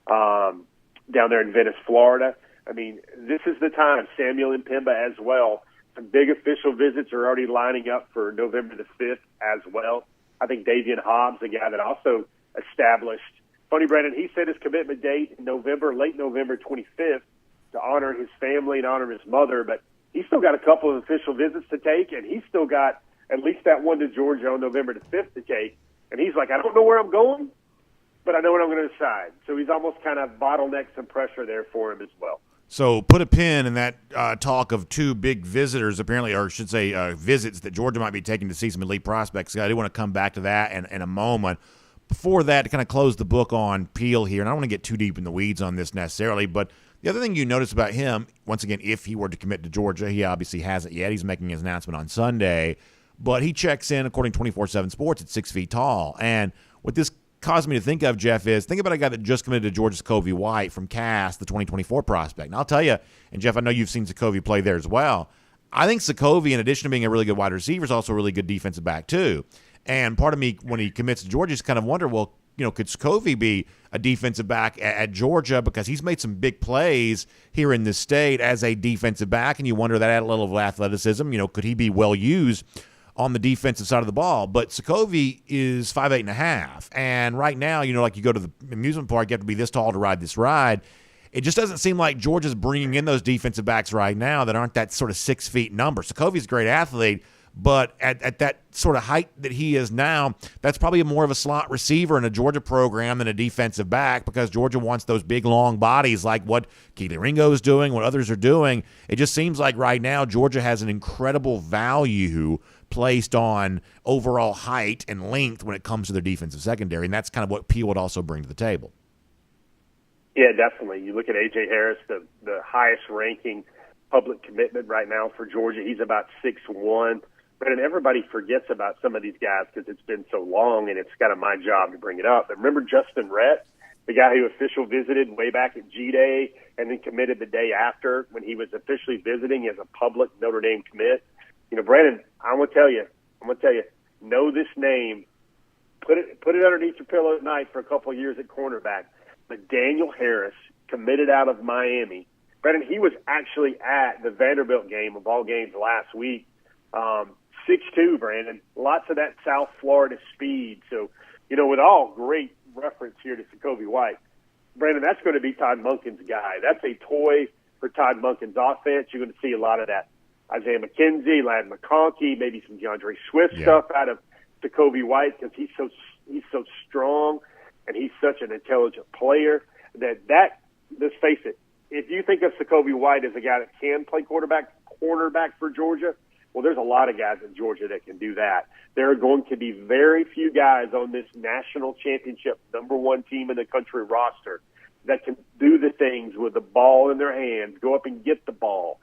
down there in Venice, Florida. I mean, this is the time. Samuel Mpemba as well. Some big official visits are already lining up for November the 5th as well. I think Davian Hobbs, the guy that also established. Funny, Brandon, he set his commitment date in late November 25th to honor his family and honor his mother, but he's still got a couple of official visits to take, and he's still got at least that one to Georgia on November the 5th to take. And he's like, I don't know where I'm going, but I know what I'm going to decide. So he's almost kind of bottlenecked some pressure there for him as well. So put a pin in that talk of 2 big visitors, apparently, or I should say visits that Georgia might be taking to see some elite prospects. I do want to come back to that in a moment. Before that, to kind of close the book on Peel here, and I don't want to get too deep in the weeds on this necessarily, but the other thing you notice about him, once again, if he were to commit to Georgia, he obviously hasn't yet. He's making his announcement on Sunday, but he checks in, according to 24/7 Sports, at 6 feet tall. And what this caused me to think of, Jeff, is think about a guy that just committed to Georgia's Covey White from Cass, the 2024 prospect. And I'll tell you, and Jeff, I know you've seen Sokovie play there as well. I think Sokovie, in addition to being a really good wide receiver, is also a really good defensive back too. And part of me, when he commits to Georgia, is kind of wonder, well, could Sokovie be a defensive back at Georgia, because he's made some big plays here in this state as a defensive back, and you wonder that at a level of athleticism, could he be well used on the defensive side of the ball? But Sokovie is 5'8.5", and right now, like you go to the amusement park, you have to be this tall to ride this ride. It just doesn't seem like Georgia's bringing in those defensive backs right now that aren't that sort of 6 feet number. Sokovie's a great athlete, but at that sort of height that he is now, that's probably more of a slot receiver in a Georgia program than a defensive back, because Georgia wants those big, long bodies like what Keely Ringo is doing, what others are doing. It just seems like right now Georgia has an incredible value placed on overall height and length when it comes to their defensive secondary, and that's kind of what Peel would also bring to the table. Yeah, definitely. You look at A.J. Harris, the highest-ranking public commitment right now for Georgia. He's about 6'1". And everybody forgets about some of these guys because it's been so long, and it's kind of my job to bring it up. But remember Justin Rhett, the guy who official visited way back at G-Day and then committed the day after when he was officially visiting as a public Notre Dame commit? Brandon, I'm going to tell you, know this name, put it underneath your pillow at night for a couple of years at cornerback. But Daniel Harris committed out of Miami. Brandon, he was actually at the Vanderbilt game of all games last week. 6'2", Brandon. Lots of that South Florida speed. So, with all great reference here to Jacoby White, Brandon, that's going to be Todd Monken's guy. That's a toy for Todd Monken's offense. You're going to see a lot of that Isaiah McKenzie, Ladd McConkey, maybe some DeAndre Swift stuff out of Jacoby White because he's so strong and he's such an intelligent player that let's face it, if you think of Jacoby White as a guy that can play cornerback for Georgia, well, there's a lot of guys in Georgia that can do that. There are going to be very few guys on this national championship #1 team in the country roster that can do the things with the ball in their hands, go up and get the ball,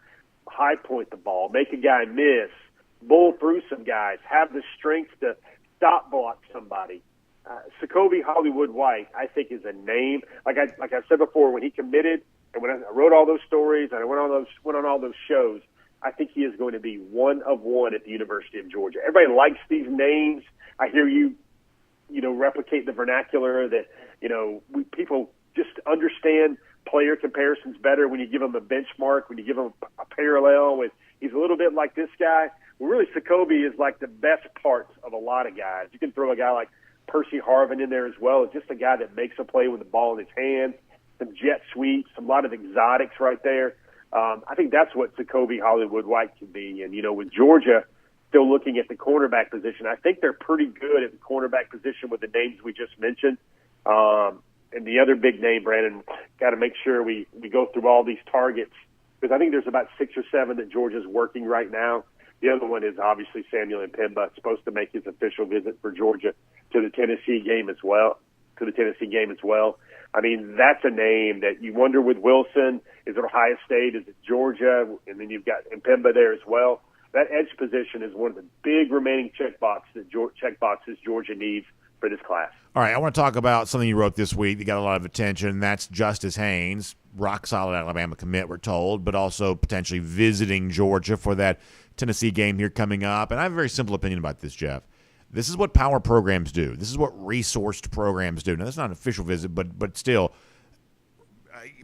high point the ball, make a guy miss, bull through some guys, have the strength to stop block somebody. Jacoby Hollywood White, I think, is a name. Like I said before, when he committed and when I wrote all those stories and I went on all those shows, I think he is going to be one of one at the University of Georgia. Everybody likes these names. I hear you replicate the vernacular that, people just understand player comparisons better when you give them a benchmark, when you give them a parallel with, he's a little bit like this guy. Well, really, Jacoby is like the best parts of a lot of guys. You can throw a guy like Percy Harvin in there as well. It's just a guy that makes a play with the ball in his hands, some jet sweeps, a lot of exotics right there. I think that's what Jacoby Hollywood White can be. And, with Georgia still looking at the cornerback position, I think they're pretty good at the cornerback position with the names we just mentioned. And the other big name, Brandon, got to make sure we go through all these targets because I think there's about 6 or 7 that Georgia's working right now. The other one is obviously Samuel Mpemba, supposed to make his official visit for Georgia to the Tennessee game as well. I mean, that's a name that you wonder with Wilson, is it Ohio State, is it Georgia, and then you've got Mpemba there as well. That edge position is one of the big remaining checkboxes Georgia needs for this class. All right, I want to talk about something you wrote this week that got a lot of attention, and that's Justice Haynes, rock-solid Alabama commit, we're told, but also potentially visiting Georgia for that Tennessee game here coming up. And I have a very simple opinion about this, Jeff. This is what power programs do. This is what resourced programs do. Now, that's not an official visit, but still,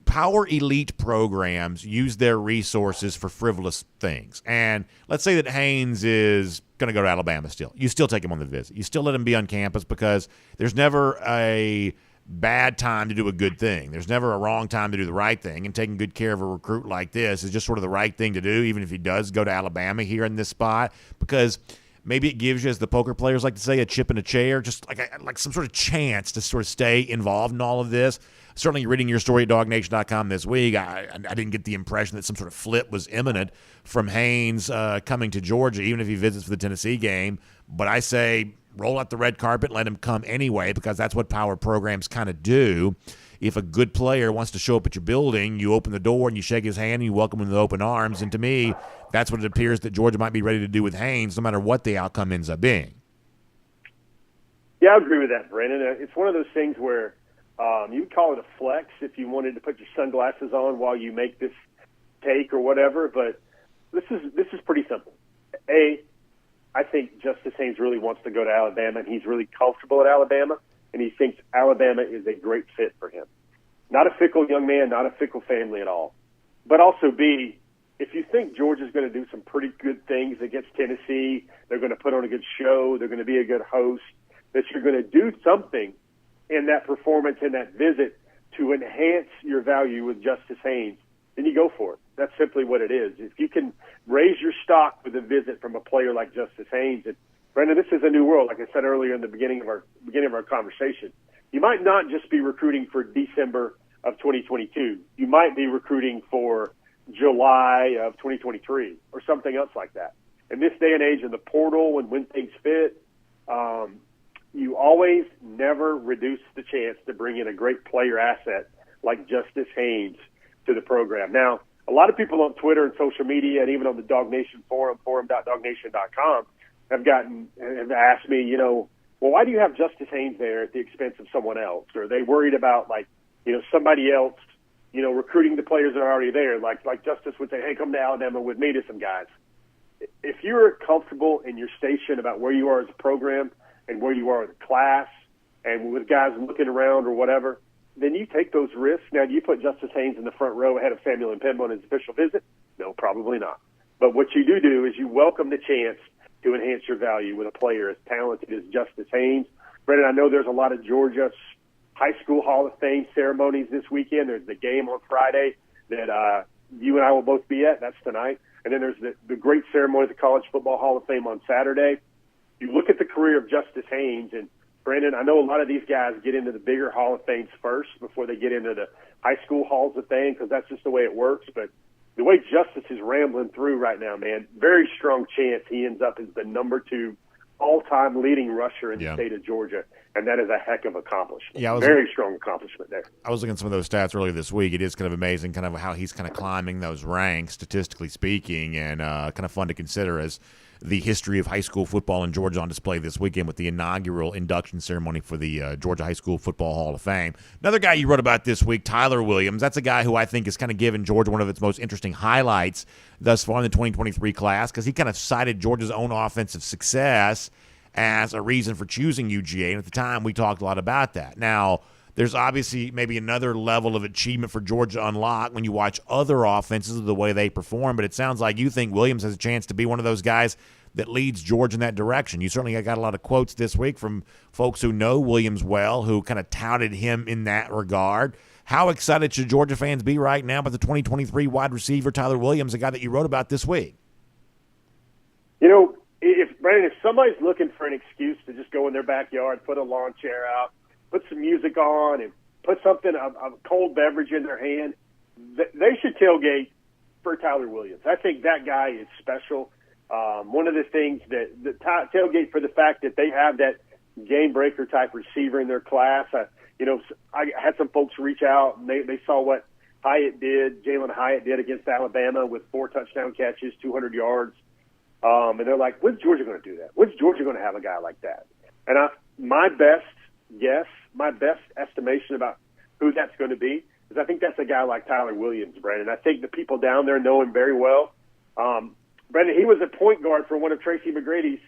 power elite programs use their resources for frivolous things. And let's say that Haynes is going to go to Alabama still. You still take him on the visit. You still let him be on campus because there's never a bad time to do a good thing. There's never a wrong time to do the right thing, and taking good care of a recruit like this is just sort of the right thing to do, even if he does go to Alabama here in this spot, because maybe it gives you, as the poker players like to say, a chip in a chair, just like some sort of chance to sort of stay involved in all of this. Certainly reading your story at DawgNation.com this week, I didn't get the impression that some sort of flip was imminent from Haynes coming to Georgia, even if he visits for the Tennessee game. But I say roll out the red carpet, let him come anyway, because that's what power programs kind of do. If a good player wants to show up at your building, you open the door and you shake his hand and you welcome him with open arms. And to me, that's what it appears that Georgia might be ready to do with Haynes, no matter what the outcome ends up being. Yeah, I agree with that, Brandon. It's one of those things where you would call it a flex if you wanted to put your sunglasses on while you make this take or whatever. But this is pretty simple. I think Justice Haynes really wants to go to Alabama, and he's really comfortable at Alabama, and he thinks Alabama is a great fit for him. Not a fickle young man, not a fickle family at all. But also, B, if you think Georgia's going to do some pretty good things against Tennessee, they're going to put on a good show, they're going to be a good host, that you're going to do something in that performance, in that visit, to enhance your value with Justice Haynes, then you go for it. That's simply what it is. If you can raise your stock with a visit from a player like Justice Haynes, and Brandon, this is a new world. Like I said earlier in the beginning of our conversation, you might not just be recruiting for December of 2022. You might be recruiting for July of 2023 or something else like that. In this day and age, in the portal and when things fit, you always never reduce the chance to bring in a great player asset like Justice Haynes to the program. Now, a lot of people on Twitter and social media and even on the DawgNation forum.DawgNation.com, have asked me, well, why do you have Justice Haynes there at the expense of someone else? Or are they worried about, somebody else, recruiting the players that are already there? Like Justice would say, hey, come to Alabama with me to some guys. If you're comfortable in your station about where you are as a program and where you are in the class and with guys looking around or whatever, then you take those risks. Now, do you put Justice Haynes in the front row ahead of Samuel Mpemba on his official visit? No, probably not. But what you do is you welcome the chance to enhance your value with a player as talented as Justice Haynes. Brendan, I know there's a lot of Georgia High School Hall of Fame ceremonies this weekend. There's the game on Friday that you and I will both be at. That's tonight. And then there's the great ceremony at the College Football Hall of Fame on Saturday. You look at the career of Justice Haynes, and Brandon, I know a lot of these guys get into the bigger Hall of Fames first before they get into the high school Halls of Fame because that's just the way it works. But the way Justice is rambling through right now, man, very strong chance he ends up as the number 2 all-time leading rusher in the state of Georgia, and that is a heck of an accomplishment. Yeah, very strong accomplishment there. I was looking at some of those stats earlier this week. It is kind of amazing kind of how he's kind of climbing those ranks, statistically speaking, and kind of fun to consider as the history of high school football in Georgia on display this weekend with the inaugural induction ceremony for the Georgia High School Football Hall of Fame. Another guy you wrote about this week, Tyler Williams. That's a guy who I think has kind of given Georgia one of its most interesting highlights thus far in the 2023 class because he kind of cited Georgia's own offensive success as a reason for choosing UGA, and at the time we talked a lot about that. Now, there's obviously maybe another level of achievement for Georgia unlocked when you watch other offenses the way they perform, but it sounds like you think Williams has a chance to be one of those guys that leads Georgia in that direction. You certainly got a lot of quotes this week from folks who know Williams well, who kind of touted him in that regard. How excited should Georgia fans be right now about the 2023 wide receiver Tyler Williams, a guy that you wrote about this week? You know, if somebody's looking for an excuse to just go in their backyard, put a lawn chair out, put some music on, and put something, a cold beverage in their hand, they should tailgate for Tyler Williams. I think that guy is special. One of the things that tailgate for the fact that they have that game breaker type receiver in their class. I had some folks reach out and they saw what Jalen Hyatt did against Alabama with 4 touchdown catches, 200 yards. And they're like, when's Georgia going to do that? When's Georgia going to have a guy like that? And my best estimation about who that's going to be is I think that's a guy like Tyler Williams, Brandon. I think the people down there know him very well. Brandon, he was a point guard for one of Tracy McGrady's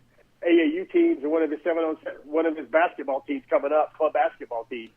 AAU teams and one of his basketball teams coming up, club basketball team.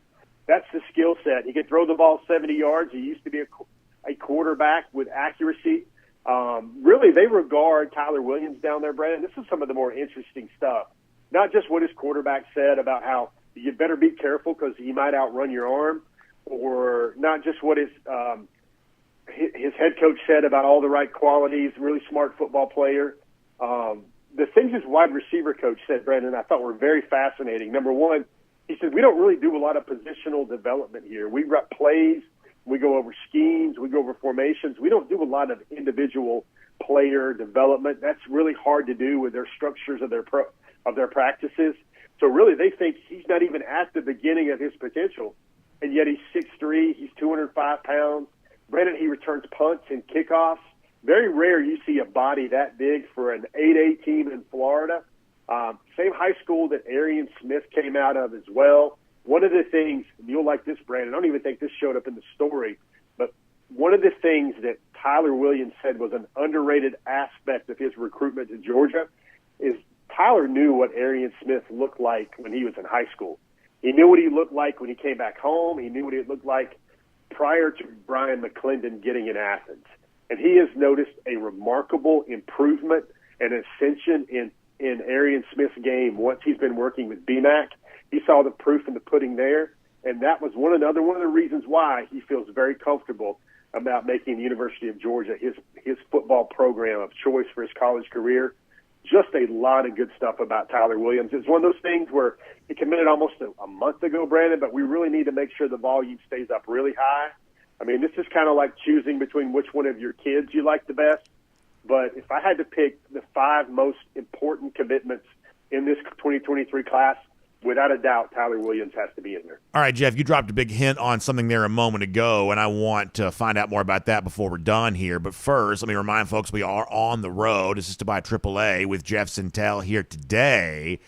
That's the skill set. He can throw the ball 70 yards. He used to be a quarterback with accuracy. Really, they regard Tyler Williams down there, Brandon. This is some of the more interesting stuff. Not just what his quarterback said about how you better be careful because he might outrun your arm, or not just what his head coach said about all the right qualities, really smart football player. The things his wide receiver coach said, Brandon, I thought were very fascinating. Number one, he said, we don't really do a lot of positional development here. We run plays. We go over schemes. We go over formations. We don't do a lot of individual player development. That's really hard to do with their structures of their practices. So really, they think he's not even at the beginning of his potential, and yet he's 6'3", he's 205 pounds. Brandon, he returns punts and kickoffs. Very rare you see a body that big for an 8A team in Florida. Same high school that Arian Smith came out of as well. One of the things, you'll like this, Brandon, I don't even think this showed up in the story, but one of the things that Tyler Williams said was an underrated aspect of his recruitment to Georgia is Tyler knew what Arian Smith looked like when he was in high school. He knew what he looked like when he came back home. He knew what he looked like prior to Brian McClendon getting in Athens. And he has noticed a remarkable improvement and ascension in Arian Smith's game once he's been working with BMAC. He saw the proof in the pudding there, and that was one of the reasons why he feels very comfortable about making the University of Georgia his football program of choice for his college career. Just a lot of good stuff about Tyler Williams. It's one of those things where he committed almost a month ago, Brandon, but we really need to make sure the volume stays up really high. I mean, this is kind of like choosing between which one of your kids you like the best. But if I had to pick the 5 most important commitments in this 2023 class, without a doubt, Tyler Williams has to be in there. All right, Jeff, you dropped a big hint on something there a moment ago, and I want to find out more about that before we're done here. But first, let me remind folks we are on the road. This is to buy AAA with Jeff Sintel here today.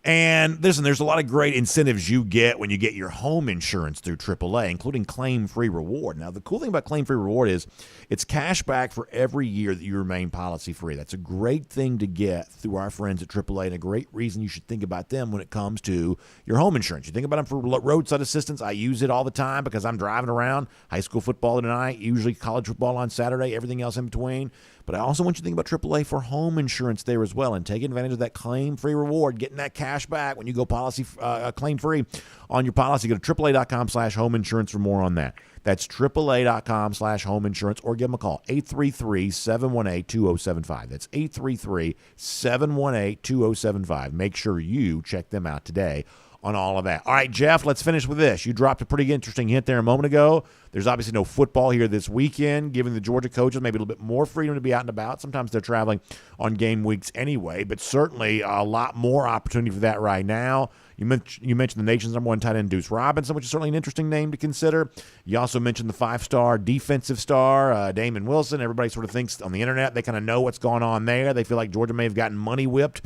And listen, there's a lot of great incentives you get when you get your home insurance through AAA, including claim-free reward. Now, the cool thing about claim-free reward is it's cash back for every year that you remain policy-free. That's a great thing to get through our friends at AAA, and a great reason you should think about them when it comes to your home insurance. You think about them for roadside assistance. I use it all the time because I'm driving around. High school football tonight, usually college football on Saturday, everything else in between. But I also want you to think about AAA for home insurance there as well, and take advantage of that claim-free reward, getting that cash back when you go policy claim-free on your policy. Go to AAA.com/home insurance for more on that. That's AAA.com/home insurance, or give them a call, 833-718-2075. That's 833-718-2075. Make sure you check them out today on all of that. All right, Jeff, let's finish with this. You dropped a pretty interesting hint there a moment ago. There's obviously no football here this weekend, giving the Georgia coaches maybe a little bit more freedom to be out and about. Sometimes they're traveling on game weeks anyway, but certainly a lot more opportunity for that right now. You mentioned the nation's number one tight end, Deuce Robinson, which is certainly an interesting name to consider. You also mentioned the five-star defensive star, Damon Wilson. Everybody sort of thinks on the internet they kind of know what's going on there. They feel like Georgia may have gotten money whipped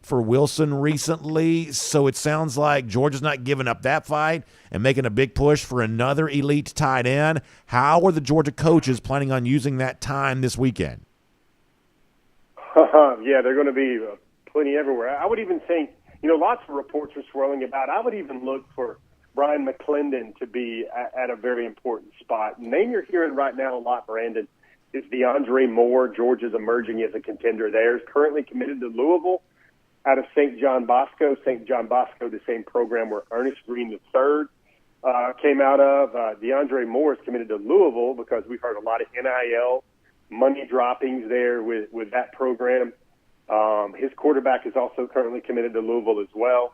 for Wilson recently, so it sounds like Georgia's not giving up that fight and making a big push for another elite tight end. How are the Georgia coaches planning on using that time this weekend? Yeah, they're going to be plenty everywhere. I would even think, lots of reports are swirling about. I would even look for Brian McClendon to be at a very important spot. The name you're hearing right now a lot, Brandon, is DeAndre Moore. Georgia's emerging as a contender there. He's currently committed to Louisville out of St. John Bosco. St. John Bosco, the same program where Ernest Green III came out of. DeAndre Moore is committed to Louisville because we've heard a lot of NIL money droppings there with that program. His quarterback is also currently committed to Louisville as well.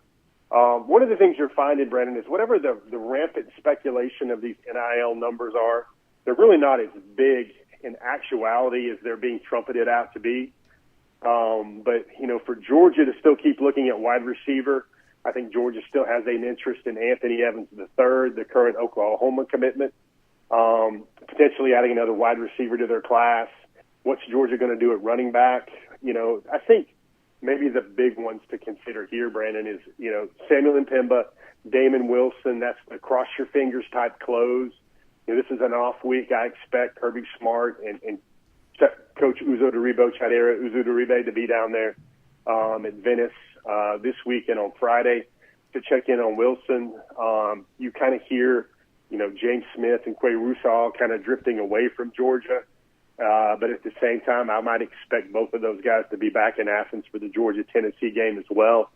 One of the things you're finding, Brennan, is whatever the rampant speculation of these NIL numbers are, they're really not as big in actuality as they're being trumpeted out to be. But, for Georgia to still keep looking at wide receiver, I think Georgia still has an interest in Anthony Evans III, the current Oklahoma commitment, potentially adding another wide receiver to their class. What's Georgia going to do at running back? I think maybe the big ones to consider here, Brandon, is, Samuel Mpemba, Damon Wilson. That's the cross your fingers type close. This is an off week. I expect Kirby Smart and Coach Chadera Uzo-Duribe to be down there at Venice this weekend on Friday to check in on Wilson. You kind of hear, James Smith and Quay Rusall kind of drifting away from Georgia. But at the same time, I might expect both of those guys to be back in Athens for the Georgia-Tennessee game as well.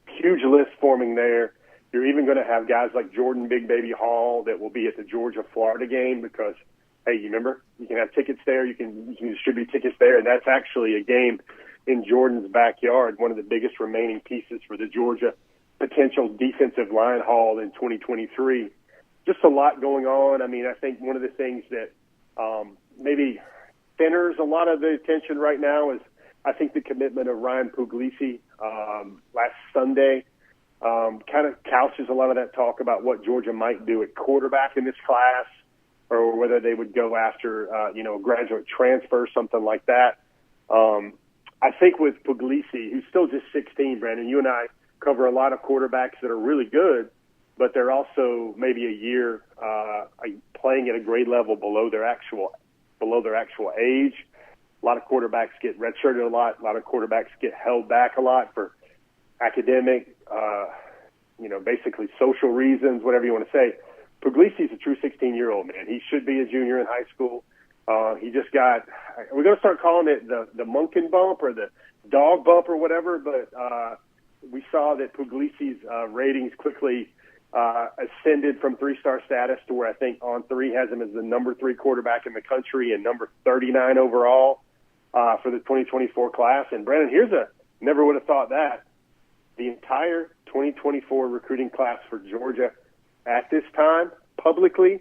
Huge list forming there. You're even going to have guys like Jordan Big Baby Hall that will be at the Georgia-Florida game because, hey, you remember, you can have tickets there. You can distribute tickets there, and that's actually a game in Jordan's backyard, one of the biggest remaining pieces for the Georgia potential defensive line haul in 2023. Just a lot going on. I mean, I think one of the things that maybe thinners a lot of the attention right now is I think the commitment of Ryan Puglisi last Sunday kind of couches a lot of that talk about what Georgia might do at quarterback in this class, or whether they would go after, a graduate transfer, something like that. I think with Puglisi, who's still just 16, Brandon, you and I cover a lot of quarterbacks that are really good, but they're also maybe a year playing at a grade level below their actual age. A lot of quarterbacks get redshirted a lot. A lot of quarterbacks get held back a lot for academic, basically social reasons, whatever you want to say. Puglisi's a true 16-year-old, man. He should be a junior in high school. He just got – we're going to start calling it the Munkin bump or the dog bump or whatever, but we saw that Puglisi's ratings quickly ascended from 3-star status to where I think On3 has him as the number 3 quarterback in the country and number 39 overall for the 2024 class. And, Brandon, never would have thought that. The entire 2024 recruiting class for Georgia at this time, publicly,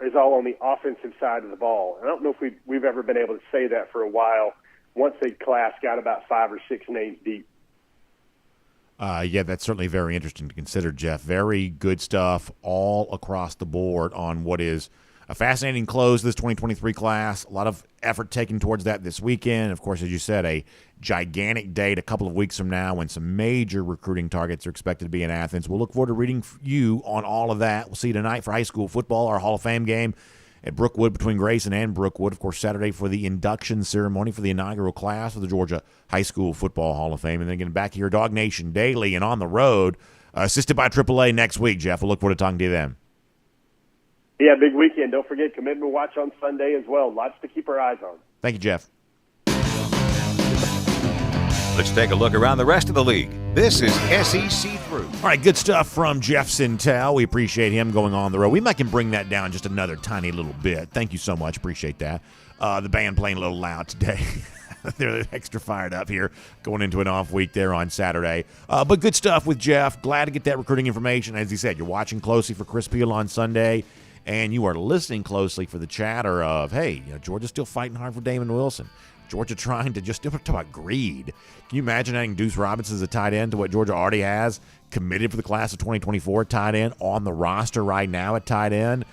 is all on the offensive side of the ball. And I don't know if we've ever been able to say that for a while once a class got about 5 or 6 names deep. Yeah, that's certainly very interesting to consider, Jeff. Very good stuff all across the board on what is a fascinating close to this 2023 class. A lot of effort taken towards that this weekend. Of course, as you said, a gigantic date a couple of weeks from now when some major recruiting targets are expected to be in Athens. We'll look forward to reading you on all of that. We'll see you tonight for high school football, our Hall of Fame game at Brookwood between Grayson and Brookwood. Of course, Saturday for the induction ceremony for the inaugural class of the Georgia High School Football Hall of Fame. And then getting back here, DawgNation Daily and on the road, assisted by AAA next week, Jeff. We'll look forward to talking to you then. Yeah, big weekend. Don't forget Commitment Watch on Sunday as well. Lots to keep our eyes on. Thank you, Jeff. Let's take a look around the rest of the league. This is SEC Through. All right, good stuff from Jeff Sintel. We appreciate him going on the road. We might can bring that down just another tiny little bit. Thank you so much. Appreciate that. The band playing a little loud today. They're extra fired up here going into an off week there on Saturday. But good stuff with Jeff. Glad to get that recruiting information. As he said, you're watching closely for Chris Peel on Sunday, and you are listening closely for the chatter of, hey, Georgia's still fighting hard for Damon Wilson. Georgia trying to just talk about greed. Can you imagine adding Deuce Robinson as a tight end to what Georgia already has committed for the class of 2024 tight end on the roster right now at tight end?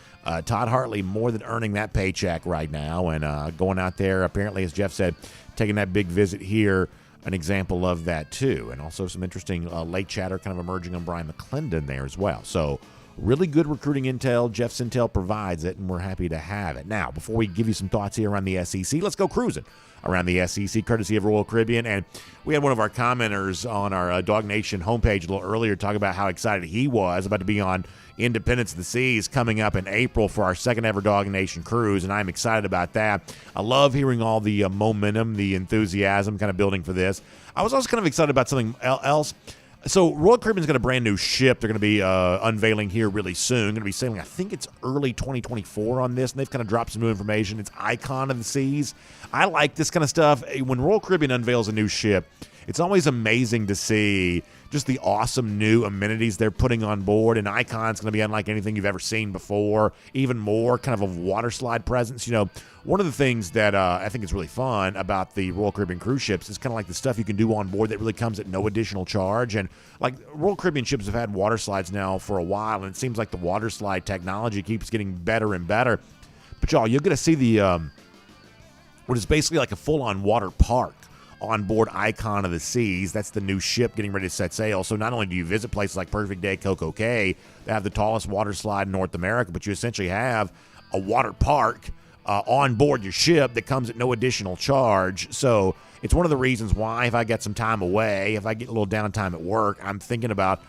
Todd Hartley more than earning that paycheck right now and going out there, apparently, as Jeff said, taking that big visit here, an example of that too. And also some interesting late chatter kind of emerging on Brian McClendon there as well. So really good recruiting intel. Jeff Sintel provides it, and we're happy to have it. Now, before we give you some thoughts here around the SEC, let's go cruising around the SEC, courtesy of Royal Caribbean. And we had one of our commenters on our DawgNation homepage a little earlier talk about how excited he was about to be on Independence of the Seas coming up in April for our second ever DawgNation cruise, and I'm excited about that. I love hearing all the momentum, the enthusiasm kind of building for this. I was also kind of excited about something else. So Royal Caribbean's got a brand new ship they're going to be unveiling here really soon. Going to be sailing, I think it's early 2024 on this, and they've kind of dropped some new information. It's Icon of the Seas. I like this kind of stuff. When Royal Caribbean unveils a new ship, it's always amazing to see just the awesome new amenities they're putting on board, and Icon's going to be unlike anything you've ever seen before. Even more kind of a water slide presence. One of the things that I think is really fun about the Royal Caribbean cruise ships is kind of like the stuff you can do on board that really comes at no additional charge. And like Royal Caribbean ships have had water slides now for a while, and it seems like the water slide technology keeps getting better and better. But y'all, you're going to see the what is basically like a full-on water park on board Icon of the Seas. That's the new ship getting ready to set sail. So not only do you visit places like Perfect Day, Coco Cay, that have the tallest water slide in North America, but you essentially have a water park on board your ship that comes at no additional charge. So it's one of the reasons why, if I get some time away, if I get a little downtime at work, I'm thinking about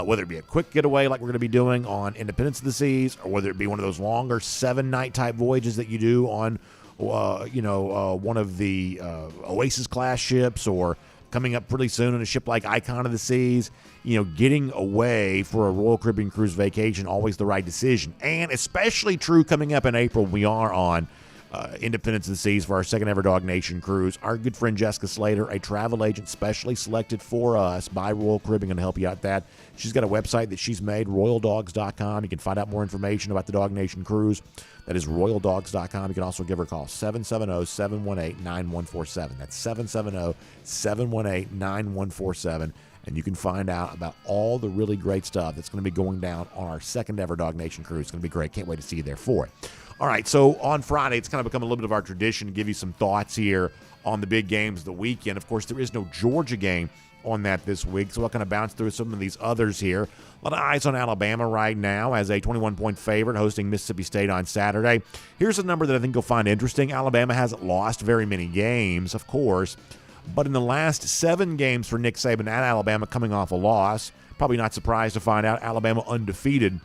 whether it be a quick getaway like we're going to be doing on Independence of the Seas, or whether it be one of those longer 7-night type voyages that you do on one of the Oasis class ships, or coming up pretty soon on a ship like Icon of the Seas. Getting away for a Royal Caribbean cruise vacation, always the right decision. And especially true coming up in April, we are on Independence of the Seas for our second ever DawgNation cruise. Our good friend Jessica Slater, a travel agent specially selected for us by Royal Caribbean, going to help you out with that. She's got a website that she's made, royaldogs.com. You can find out more information about the DawgNation cruise. That is royaldogs.com. You can also give her a call, 770-718-9147. That's 770-718-9147. And you can find out about all the really great stuff that's going to be going down on our second ever DawgNation cruise. It's going to be great. Can't wait to see you there for it. All right, so on Friday, it's kind of become a little bit of our tradition to give you some thoughts here on the big games of the weekend. Of course, there is no Georgia game on that this week, so I'll kind of bounce through some of these others here. A lot of eyes on Alabama right now as a 21-point favorite hosting Mississippi State on Saturday. Here's a number that I think you'll find interesting. Alabama hasn't lost very many games, of course, but in the last 7 games for Nick Saban at Alabama, coming off a loss, probably not surprised to find out Alabama undefeated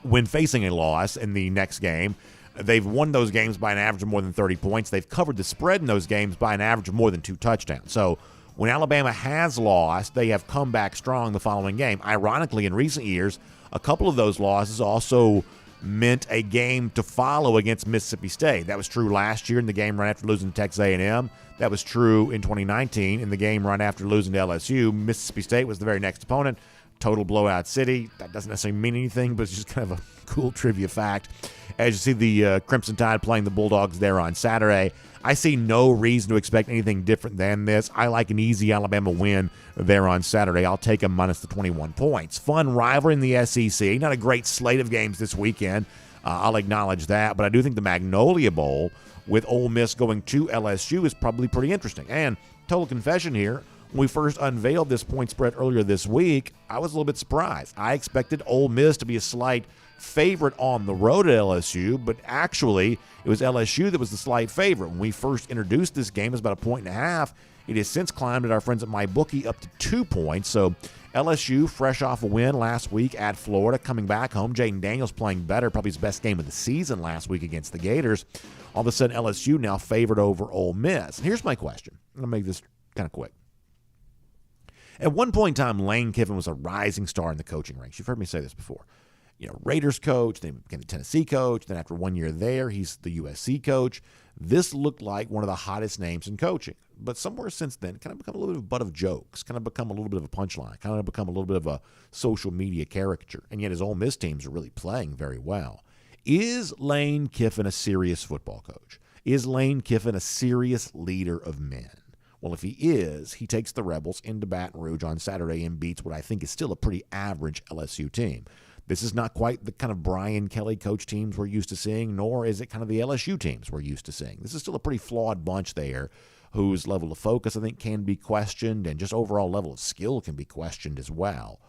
when facing a loss in the next game. They've won those games by an average of more than 30 points. They've covered the spread in those games by an average of more than 2 touchdowns. So when Alabama has lost, they have come back strong the following game. Ironically, in recent years, a couple of those losses also meant a game to follow against Mississippi State. That was true last year in the game right after losing to Texas A&M. That was true in 2019 in the game right after losing to LSU. Mississippi State was the very next opponent. Total blowout city. That doesn't necessarily mean anything, but it's just kind of a cool trivia fact. As you see the Crimson Tide playing the Bulldogs there on Saturday, I see no reason to expect anything different than this. I like an easy Alabama win there on Saturday. I'll take them minus the 21 points. Fun rivalry in the SEC. Not a great slate of games this weekend. I'll acknowledge that, but I do think the Magnolia Bowl with Ole Miss going to LSU is probably pretty interesting. And total confession here, when we first unveiled this point spread earlier this week, I was a little bit surprised. I expected Ole Miss to be a slight favorite on the road at LSU, but actually it was LSU that was the slight favorite. When we first introduced this game, it was about 1.5. It has since climbed at our friends at MyBookie up to 2 points. So LSU, fresh off a win last week at Florida, coming back home. Jaden Daniels playing better, probably his best game of the season last week against the Gators. All of a sudden, LSU now favored over Ole Miss. And here's my question. I'm going to make this kind of quick. At one point in time, Lane Kiffin was a rising star in the coaching ranks. You've heard me say this before. Raiders coach, then became the Tennessee coach. Then after 1 year there, he's the USC coach. This looked like one of the hottest names in coaching. But somewhere since then, kind of become a little bit of a butt of jokes, kind of become a little bit of a punchline, kind of become a little bit of a social media caricature. And yet his Ole Miss teams are really playing very well. Is Lane Kiffin a serious football coach? Is Lane Kiffin a serious leader of men? Well, if he is, he takes the Rebels into Baton Rouge on Saturday and beats what I think is still a pretty average LSU team. This is not quite the kind of Brian Kelly coach teams we're used to seeing, nor is it kind of the LSU teams we're used to seeing. This is still a pretty flawed bunch there, whose level of focus, I think, can be questioned, and just overall level of skill can be questioned as well.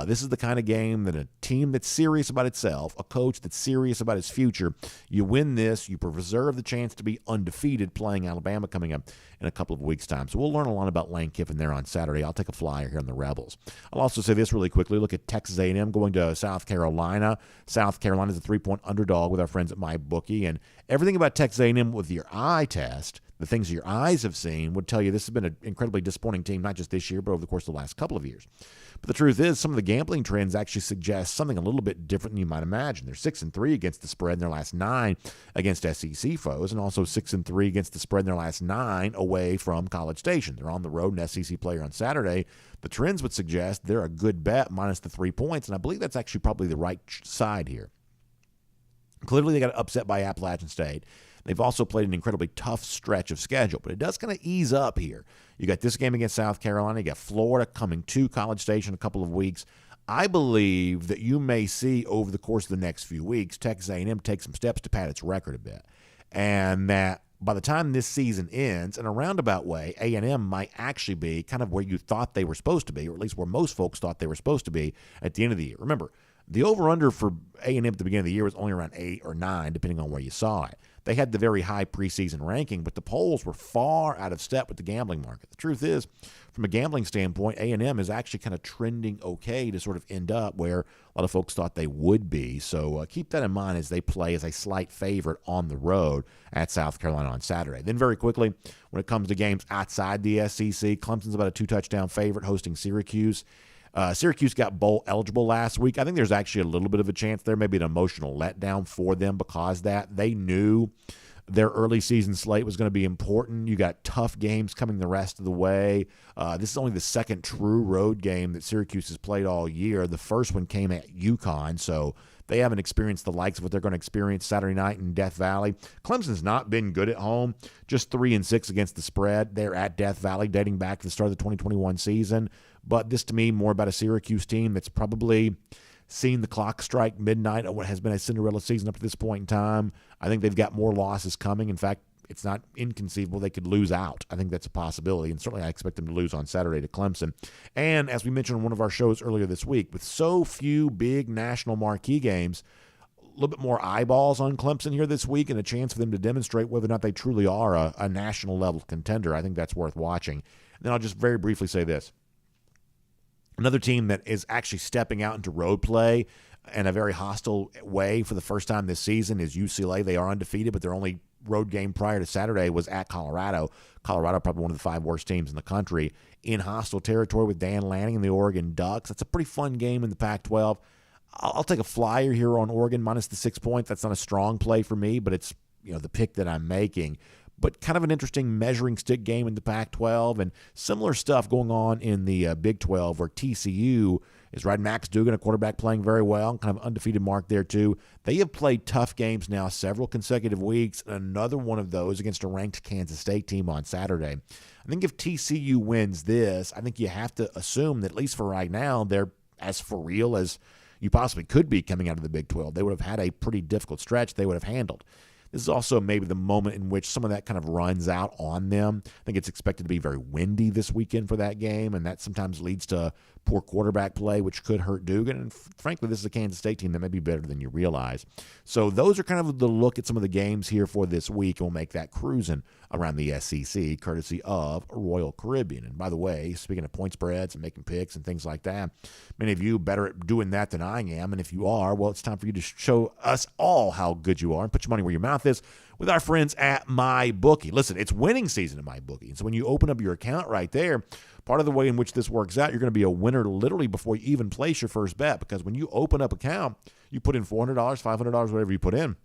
This is the kind of game that a team that's serious about itself, a coach that's serious about his future, you win this, you preserve the chance to be undefeated playing Alabama coming up in a couple of weeks' time. So we'll learn a lot about Lane Kiffin there on Saturday. I'll take a flyer here on the Rebels. I'll also say this really quickly. Look at Texas A&M going to South Carolina. South Carolina's a 3-point underdog with our friends at MyBookie. And everything about Texas A&M with your eye test, the things your eyes have seen, would tell you this has been an incredibly disappointing team, not just this year, but over the course of the last couple of years. But the truth is, some of the gambling trends actually suggest something a little bit different than you might imagine. They're 6-3 against the spread in their last 9 against SEC foes, and also 6-3 against the spread in their last 9 away from College Station. They're on the road, an SEC player on Saturday. The trends would suggest they're a good bet minus the 3 points, and I believe that's actually probably the right side here. Clearly, they got upset by Appalachian State. They've also played an incredibly tough stretch of schedule, but it does kind of ease up here. You got this game against South Carolina. You got Florida coming to College Station in a couple of weeks. I believe that you may see over the course of the next few weeks, Texas A&M take some steps to pad its record a bit. And that by the time this season ends, in a roundabout way, A&M might actually be kind of where you thought they were supposed to be, or at least where most folks thought they were supposed to be at the end of the year. Remember, the over-under for A&M at the beginning of the year was only around 8 or 9, depending on where you saw it. They had the very high preseason ranking, but the polls were far out of step with the gambling market. The truth is, from a gambling standpoint, A&M is actually kind of trending okay to sort of end up where a lot of folks thought they would be. So keep that in mind as they play as a slight favorite on the road at South Carolina on Saturday. Then very quickly, when it comes to games outside the SEC, Clemson's about a 2-touchdown favorite hosting Syracuse. Syracuse got bowl eligible last week. I think there's actually a little bit of a chance there, maybe an emotional letdown for them because that they knew their early season slate was going to be important. You got tough games coming the rest of the way. This is only the second true road game that Syracuse has played all year. The first one came at UConn, so they haven't experienced the likes of what they're going to experience Saturday night in Death Valley. Clemson's not been good at home, just 3-6 against the spread. They're at Death Valley dating back to the start of the 2021 season. But this, to me, more about a Syracuse team that's probably seen the clock strike midnight on what has been a Cinderella season up to this point in time. I think they've got more losses coming. In fact, it's not inconceivable they could lose out. I think that's a possibility, and certainly I expect them to lose on Saturday to Clemson. And as we mentioned on one of our shows earlier this week, with so few big national marquee games, a little bit more eyeballs on Clemson here this week and a chance for them to demonstrate whether or not they truly are a national-level contender. I think that's worth watching. And then I'll just very briefly say this. Another team that is actually stepping out into road play in a very hostile way for the first time this season is UCLA. They are undefeated, but their only road game prior to Saturday was at Colorado. Colorado, probably one of the 5 worst teams in the country, in hostile territory with Dan Lanning and the Oregon Ducks. That's a pretty fun game in the Pac-12. I'll take a flyer here on Oregon minus the 6 points. That's not a strong play for me, but it's the pick that I'm making. But kind of an interesting measuring stick game in the Pac-12 and similar stuff going on in the Big 12 where TCU is riding Max Duggan, a quarterback playing very well, kind of undefeated mark there too. They have played tough games now several consecutive weeks, and another one of those against a ranked Kansas State team on Saturday. I think if TCU wins this, I think you have to assume that at least for right now, they're as for real as you possibly could be coming out of the Big 12. They would have had a pretty difficult stretch they would have handled. This is also maybe the moment in which some of that kind of runs out on them. I think it's expected to be very windy this weekend for that game, and that sometimes leads to poor quarterback play, which could hurt Dugan. And frankly, this is a Kansas State team that may be better than you realize. So those are kind of the look at some of the games here for this week, and we'll make that cruising around the SEC, courtesy of Royal Caribbean. And by the way, speaking of point spreads and making picks and things like that, many of you are better at doing that than I am. And if you are, well, it's time for you to show us all how good you are and put your money where your mouth is with our friends at MyBookie. Listen, it's winning season at MyBookie. And so when you open up your account right there, part of the way in which this works out, you're going to be a winner literally before you even place your first bet, because when you open up account, you put in $400, $500, whatever you put in,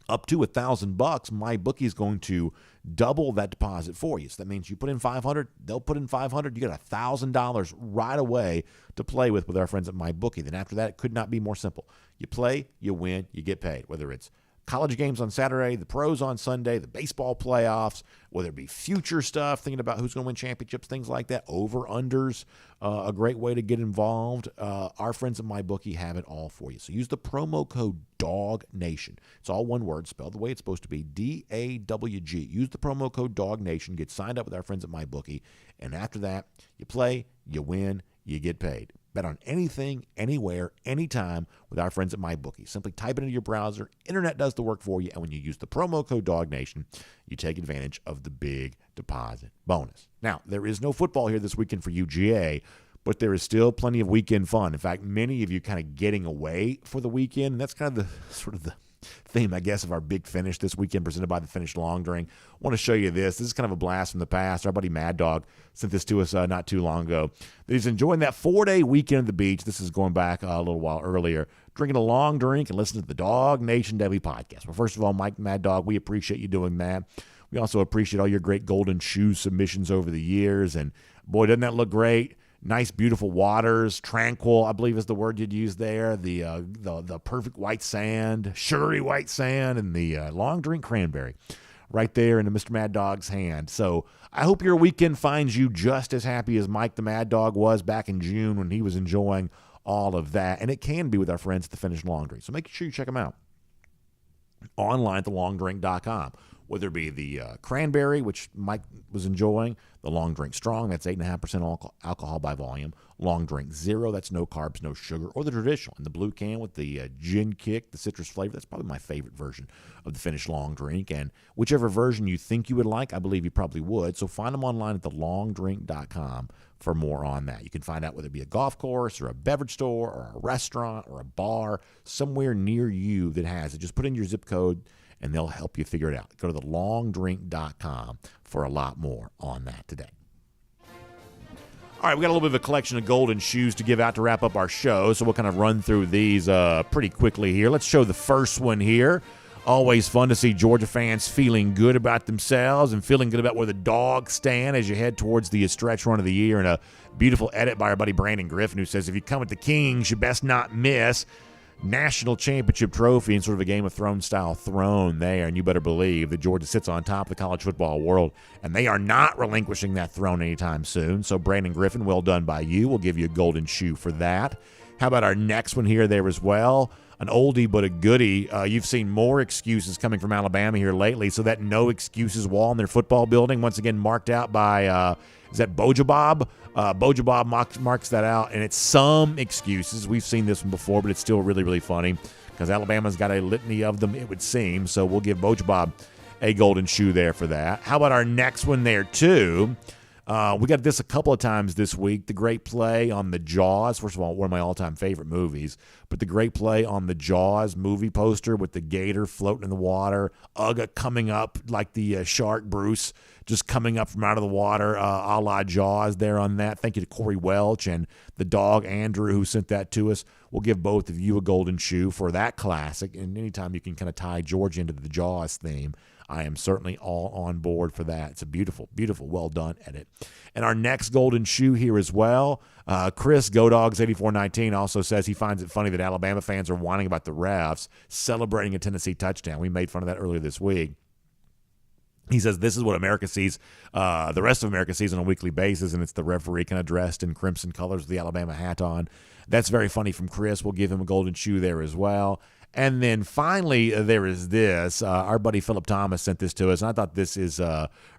up to $1,000, MyBookie is going to double that deposit for you. So that means you put in $500, they'll put in $500, you get $1,000 right away to play with our friends at MyBookie. Then after that, it could not be more simple. You play, you win, you get paid, whether it's college games on Saturday, the pros on Sunday, the baseball playoffs, whether it be future stuff, thinking about who's going to win championships, things like that, over-unders, a great way to get involved. Our friends at MyBookie have it all for you. So use the promo code DawgNation. It's all one word, spelled the way it's supposed to be, D-A-W-G. Use the promo code DawgNation, get signed up with our friends at MyBookie, and after that, you play, you win, you get paid. Bet on anything, anywhere, anytime with our friends at MyBookie. Simply type it into your browser. Internet does the work for you. And when you use the promo code DawgNation, you take advantage of the big deposit bonus. Now, there is no football here this weekend for UGA, but there is still plenty of weekend fun. In fact, many of you kind of getting away for the weekend. And that's kind of the sort of the theme, I guess, of our big finish this weekend presented by the Finish Long Drink. I want to show you this. This is kind of a blast from the past. Our buddy Mad Dog sent this to us not too long ago. He's enjoying that 4-day weekend at the beach. This is going back a little while earlier. Drinking a long drink and listening to the DawgNation Daily podcast. Well, first of all, Mike Mad Dog, we appreciate you doing that. We also appreciate all your great golden shoe submissions over the years. And boy, doesn't that look great? Nice, beautiful waters, tranquil, I believe is the word you'd use there. The perfect white sand, sugary white sand, and the long drink cranberry right there in Mr. Mad Dog's hand. So I hope your weekend finds you just as happy as Mike the Mad Dog was back in June when he was enjoying all of that. And it can be with our friends at the Finish Long Drink. So make sure you check them out online at thelongdrink.com. Whether it be the cranberry, which Mike was enjoying, the Long Drink Strong, that's 8.5% alcohol by volume, Long Drink Zero, that's no carbs, no sugar, or the traditional in the blue can with the gin kick, the citrus flavor. That's probably my favorite version of the Finish Long Drink. And whichever version you think you would like, I believe you probably would. So find them online at thelongdrink.com for more on that. You can find out whether it be a golf course or a beverage store or a restaurant or a bar somewhere near you that has it. Just put in your zip code, and they'll help you figure it out. Go to thelongdrink.com for a lot more on that today. All right, we got a little bit of a collection of golden shoes to give out to wrap up our show, so we'll kind of run through these pretty quickly here. Let's show the first one here. Always fun to see Georgia fans feeling good about themselves and feeling good about where the Dogs stand as you head towards the stretch run of the year. And a beautiful edit by our buddy Brandon Griffin, who says, if you come with the Kings, you best not miss national championship trophy in sort of a Game of Thrones style throne there, and you better believe that Georgia sits on top of the college football world, and they are not relinquishing that throne anytime soon. So Brandon Griffin, well done by you. We'll give you a golden shoe for that. How about our next one here there as well? An oldie but a goodie. You've seen more excuses coming from Alabama here lately, so that no excuses wall in their football building, once again marked out by is that Boja Bob? Boja Bob marks that out, and it's some excuses. We've seen this one before, but it's still really, really funny because Alabama's got a litany of them, it would seem. So we'll give Boja Bob a golden shoe there for that. How about our next one there, too? We got this a couple of times this week. The great play on the Jaws. First of all, one of my all-time favorite movies. But the great play on the Jaws movie poster with the gator floating in the water. Uga coming up like the shark Bruce, just coming up from out of the water, a la Jaws there on that. Thank you to Corey Welch and the dog Andrew who sent that to us. We'll give both of you a golden shoe for that classic. And anytime you can kind of tie Georgia into the Jaws theme, I am certainly all on board for that. It's a beautiful, beautiful, well done edit. And our next golden shoe here as well, Chris GoDogs8419 also says he finds it funny that Alabama fans are whining about the refs celebrating a Tennessee touchdown. We made fun of that earlier this week. He says this is what America sees, the rest of America sees on a weekly basis, and it's the referee kind of dressed in crimson colors with the Alabama hat on. That's very funny from Chris. We'll give him a golden shoe there as well. And then finally, there is this. Our buddy Philip Thomas sent this to us, and I thought this is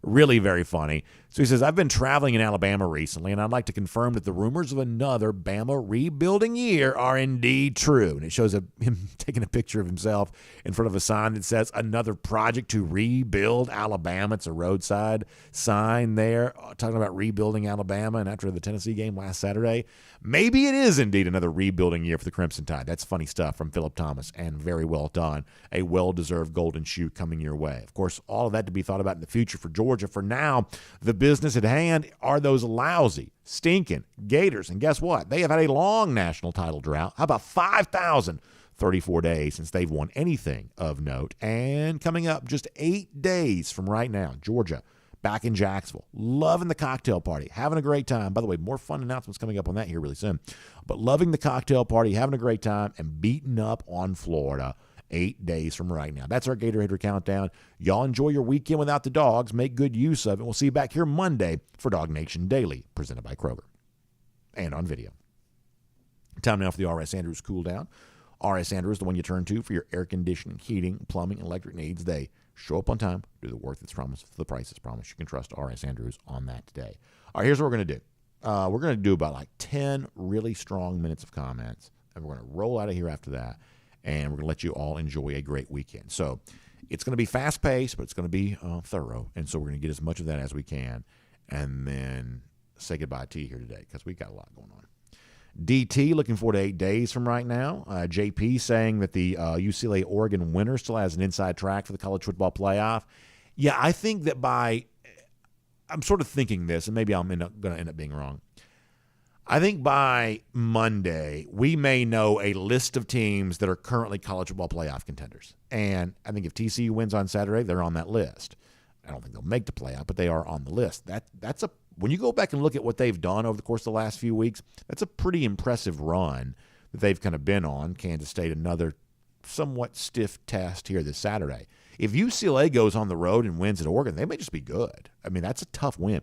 really very funny. So he says, I've been traveling in Alabama recently, and I'd like to confirm that the rumors of another Bama rebuilding year are indeed true. And it shows him taking a picture of himself in front of a sign that says, another project to rebuild Alabama. It's a roadside sign there talking about rebuilding Alabama. And after the Tennessee game last Saturday, maybe it is indeed another rebuilding year for the Crimson Tide. That's funny stuff from Philip Thomas, and very well done. A well-deserved golden shoe coming your way. Of course, all of that to be thought about in the future for Georgia. For now, the business at hand are those lousy, stinking Gators. And guess what? They have had a long national title drought. How about 5,034 days since they've won anything of note? And coming up just 8 days from right now, Georgia back in Jacksonville, loving the cocktail party, having a great time. By the way, more fun announcements coming up on that here really soon. But loving the cocktail party, having a great time, and beating up on Florida 8 days from right now. That's our Gator Hater Countdown. Y'all enjoy your weekend without the dogs. Make good use of it. We'll see you back here Monday for DawgNation Daily, presented by Kroger, and on video. Time now for the R.S. Andrews Cool Down. R.S. Andrews, the one you turn to for your air conditioning, heating, plumbing, and electric needs. They show up on time, do the work that's promised, for the price that's promised. You can trust R.S. Andrews on that today. All right, here's what we're going to do. We're going to do about like 10 really strong minutes of comments, and we're going to roll out of here after that, and we're going to let you all enjoy a great weekend. So it's going to be fast-paced, but it's going to be thorough, and so we're going to get as much of that as we can, and then say goodbye to you here today because we got a lot going on. DT looking forward to 8 days from right now. JP saying that the UCLA-Oregon winner still has an inside track for the college football playoff. Yeah, I think that I'm sort of thinking this, and maybe I'm going to end up being wrong. I think by Monday, we may know a list of teams that are currently college football playoff contenders. And I think if TCU wins on Saturday, they're on that list. I don't think they'll make the playoff, but they are on the list. When you go back and look at what they've done over the course of the last few weeks, that's a pretty impressive run that they've kind of been on. Kansas State, another somewhat stiff test here this Saturday. If UCLA goes on the road and wins at Oregon, they may just be good. I mean, that's a tough win.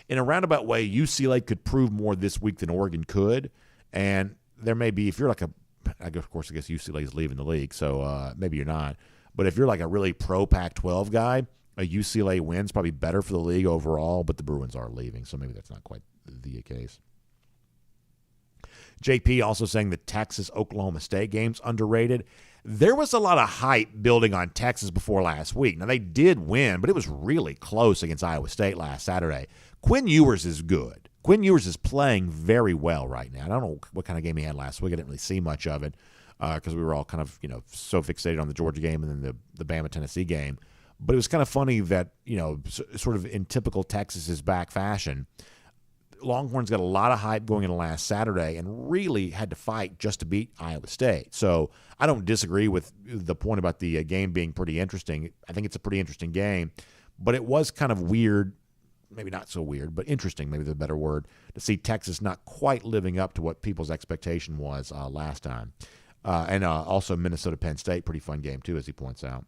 In a roundabout way, UCLA could prove more this week than Oregon could. And there may be, if you're like I guess UCLA is leaving the league, so maybe you're not. But if you're like a really pro Pac-12 guy, a UCLA win's probably better for the league overall, but the Bruins are leaving, so maybe that's not quite the case. JP also saying the Texas-Oklahoma State game's underrated. There was a lot of hype building on Texas before last week. Now, they did win, but it was really close against Iowa State last Saturday. Quinn Ewers is good. Quinn Ewers is playing very well right now. I don't know what kind of game he had last week. I didn't really see much of it because we were all kind of, so fixated on the Georgia game and then the Bama-Tennessee game. But it was kind of funny that, sort of in typical Texas's back fashion, Longhorns got a lot of hype going into last Saturday and really had to fight just to beat Iowa State. So I don't disagree with the point about the game being pretty interesting. I think it's a pretty interesting game, but it was kind of weird, maybe not so weird, but interesting, maybe the better word, to see Texas not quite living up to what people's expectation was last time. And also Minnesota-Penn State, pretty fun game too, as he points out.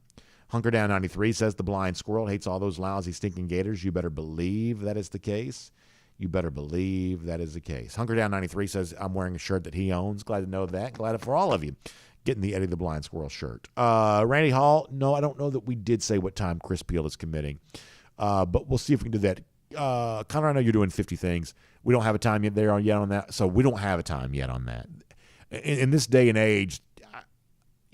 Hunker Down 93 says the blind squirrel hates all those lousy, stinking Gators. You better believe that is the case. You better believe that is the case. Hunker Down 93 says I'm wearing a shirt that he owns. Glad to know that. Glad for all of you getting the Eddie the Blind Squirrel shirt. Randy Hall, no, I don't know that we did say what time Chris Peel is committing, but we'll see if we can do that. Connor, I know you're doing 50 things. We don't have a time yet on that, so we don't have a time yet on that. In this day and age,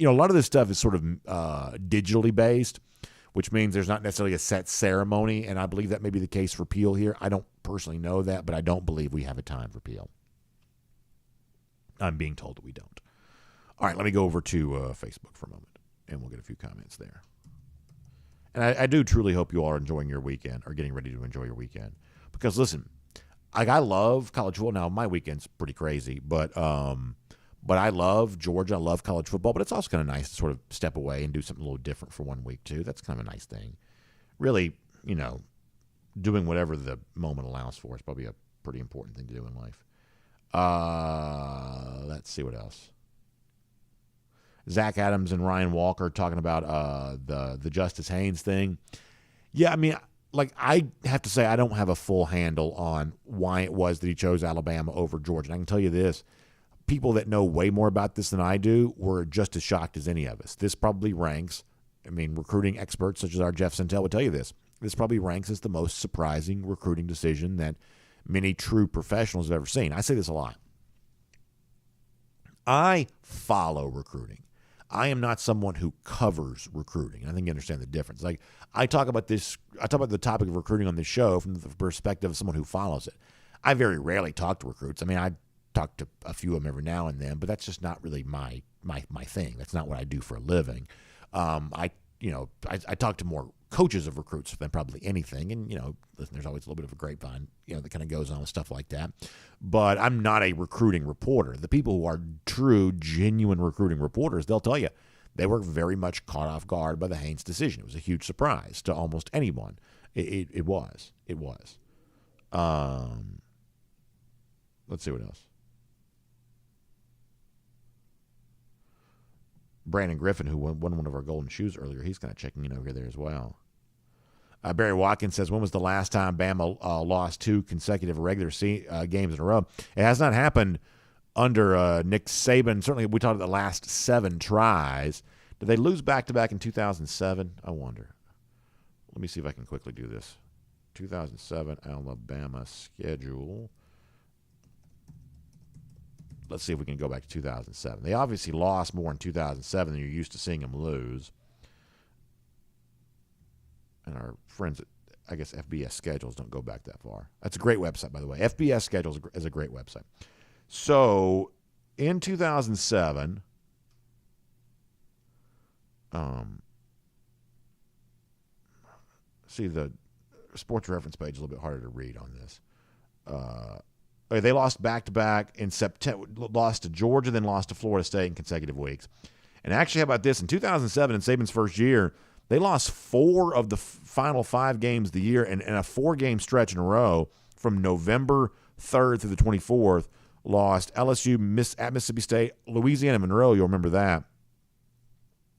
a lot of this stuff is sort of digitally based, which means there's not necessarily a set ceremony, and I believe that may be the case for Peel here. I don't personally know that, but I don't believe we have a time for Peel. I'm being told that we don't. All right, let me go over to Facebook for a moment, and we'll get a few comments there. And I do truly hope you all are enjoying your weekend or getting ready to enjoy your weekend. Because, listen, I love college football. Now, my weekend's pretty crazy, but I love Georgia. I love college football, but it's also kind of nice to sort of step away and do something a little different for 1 week, too. That's kind of a nice thing. Really, doing whatever the moment allows for is probably a pretty important thing to do in life. Let's see what else. Zach Adams and Ryan Walker talking about the Justice Haynes thing. Yeah, I mean, like I have to say I don't have a full handle on why it was that he chose Alabama over Georgia. And I can tell you this. People that know way more about this than I do were just as shocked as any of us. This probably ranks, I mean, recruiting experts such as our Jeff Sentell would tell you this. This probably ranks as the most surprising recruiting decision that many true professionals have ever seen. I say this a lot. I follow recruiting. I am not someone who covers recruiting. I think you understand the difference. Like I talk about this, I talk about the topic of recruiting on this show from the perspective of someone who follows it. I very rarely talk to recruits. I mean, I talk to a few of them every now and then, but that's just not really my thing. That's not what I do for a living. I talk to more coaches of recruits than probably anything, and listen, there's always a little bit of a grapevine, that kind of goes on with stuff like that. But I'm not a recruiting reporter. The people who are true, genuine recruiting reporters, they'll tell you they were very much caught off guard by the Haynes decision. It was a huge surprise to almost anyone. It was. Let's see what else. Brandon Griffin, who won one of our golden shoes earlier, he's kind of checking in over there as well. Barry Watkins says, when was the last time Bama lost 2 consecutive regular games in a row? It has not happened under Nick Saban. Certainly, we talked about the last 7 tries. Did they lose back-to-back in 2007? I wonder. Let me see if I can quickly do this. 2007 Alabama schedule. Let's see if we can go back to 2007. They obviously lost more in 2007 than you're used to seeing them lose. And our friends at, I guess, FBS Schedules don't go back that far. That's a great website, by the way. FBS Schedules is a great website. So, in 2007, see, the sports reference page is a little bit harder to read on this. They lost back-to-back in September, lost to Georgia, then lost to Florida State in consecutive weeks. And actually, how about this? In 2007, in Saban's first year, they lost 4 of the final 5 games of the year and a 4-game stretch in a row from November 3rd through the 24th. Lost LSU at Mississippi State, Louisiana Monroe, you'll remember that,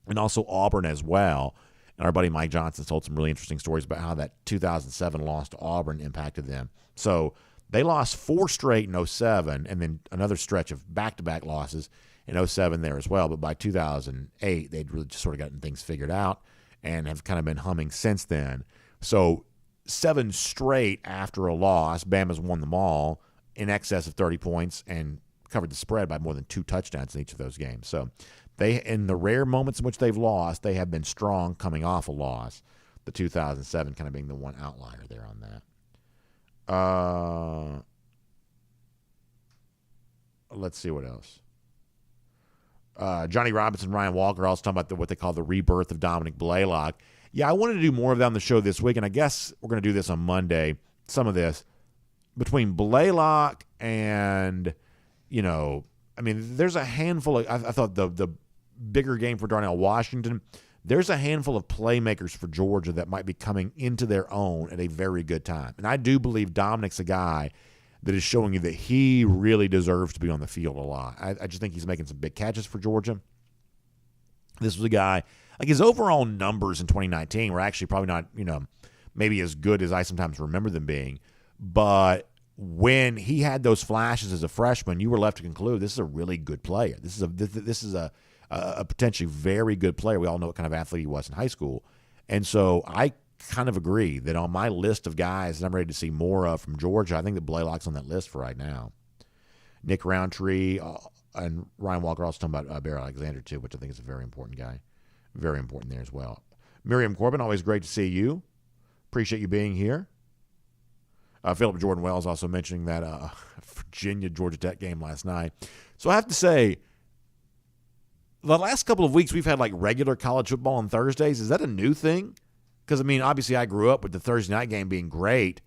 and also Auburn as well. And our buddy Mike Johnson told some really interesting stories about how that 2007 loss to Auburn impacted them. So they lost 4 straight in 2007 and then another stretch of back-to-back losses in 2007 there as well. But by 2008, they'd really just sort of gotten things figured out and have kind of been humming since then. So 7 straight after a loss, Bama's won them all in excess of 30 points and covered the spread by more than 2 touchdowns in each of those games. So they, in the rare moments in which they've lost, they have been strong coming off a loss. The 2007 kind of being the one outlier there on that. Let's see what else. Johnny Robinson, Ryan Walker also talking about what they call the rebirth of Dominic Blaylock. Yeah, I wanted to do more of that on the show this week, and I guess we're going to do this on Monday, some of this. Between Blaylock and, there's a handful of, I thought the bigger game for Darnell Washington, there's a handful of playmakers for Georgia that might be coming into their own at a very good time. And I do believe Dominic's a guy that is showing you that he really deserves to be on the field a lot. I just think he's making some big catches for Georgia. This was a guy, like his overall numbers in 2019 were actually probably not, maybe as good as I sometimes remember them being. But when he had those flashes as a freshman, you were left to conclude this is a really good player. This is a potentially very good player. We all know what kind of athlete he was in high school. And so I kind of agree that on my list of guys that I'm ready to see more of from Georgia, I think that Blaylock's on that list for right now. Nick Roundtree and Ryan Walker also talking about Bear Alexander too, which I think is a very important guy. Very important there as well. Miriam Corbin, always great to see you. Appreciate you being here. Philip Jordan Wells also mentioning that Virginia-Georgia Tech game last night. So I have to say, the last couple of weeks we've had like regular college football on Thursdays. Is that a new thing? Because, obviously I grew up with the Thursday night game being great,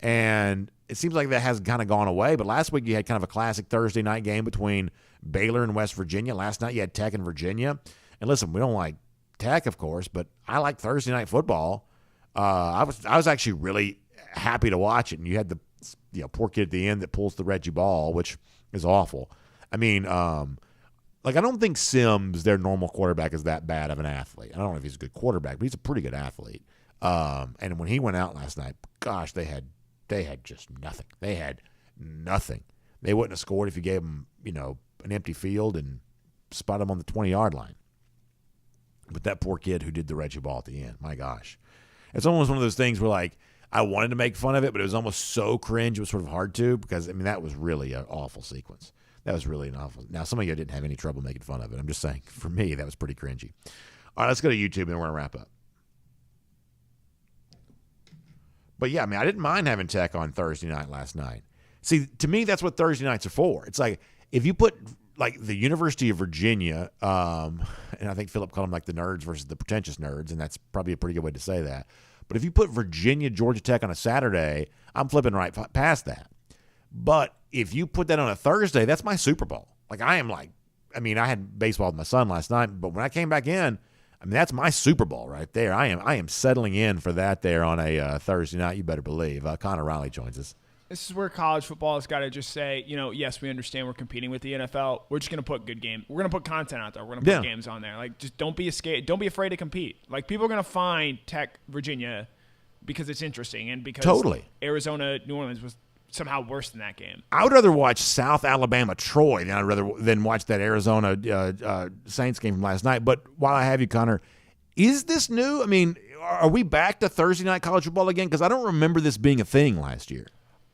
and it seems like that has kind of gone away. But last week you had kind of a classic Thursday night game between Baylor and West Virginia. Last night you had Tech and Virginia. And listen, we don't like Tech, of course, but I like Thursday night football. I was actually really happy to watch it, and you had the poor kid at the end that pulls the Reggie ball, which is awful. I don't think Sims, their normal quarterback, is that bad of an athlete. I don't know if he's a good quarterback, but he's a pretty good athlete. And when he went out last night, gosh, they had just nothing. They had nothing. They wouldn't have scored if you gave them, an empty field and spot them on the 20-yard line. But that poor kid who did the Reggie ball at the end, my gosh. It's almost one of those things where, like, I wanted to make fun of it, but it was almost so cringe it was sort of hard to, because, that was really an awful sequence. That was really an awful. Now, some of you didn't have any trouble making fun of it. I'm just saying, for me, that was pretty cringy. All right, let's go to YouTube, and we're going to wrap up. But, yeah, I didn't mind having Tech on Thursday night last night. See, to me, that's what Thursday nights are for. It's like, if you put, like, the University of Virginia, and I think Philip called them, like, the nerds versus the pretentious nerds, and that's probably a pretty good way to say that. But if you put Virginia, Georgia Tech on a Saturday, I'm flipping right past that. But if you put that on a Thursday, that's my Super Bowl. Like, I had baseball with my son last night, but when I came back in, that's my Super Bowl right there. I am settling in for that there on a Thursday night. You better believe. Connor Riley joins us. This is where college football has got to just say, yes, we understand we're competing with the NFL. We're just going to put good games. We're going to put content out there. We're going to put games on there. Like, just don't be afraid to compete. Like, people are going to find Tech, Virginia, because it's interesting and because Arizona, New Orleans was somehow worse than that game. I would rather watch South Alabama, Troy than watch that Arizona Saints game from last night. But while I have you, Connor, is this new? Are we back to Thursday night college football again? Because I don't remember this being a thing last year.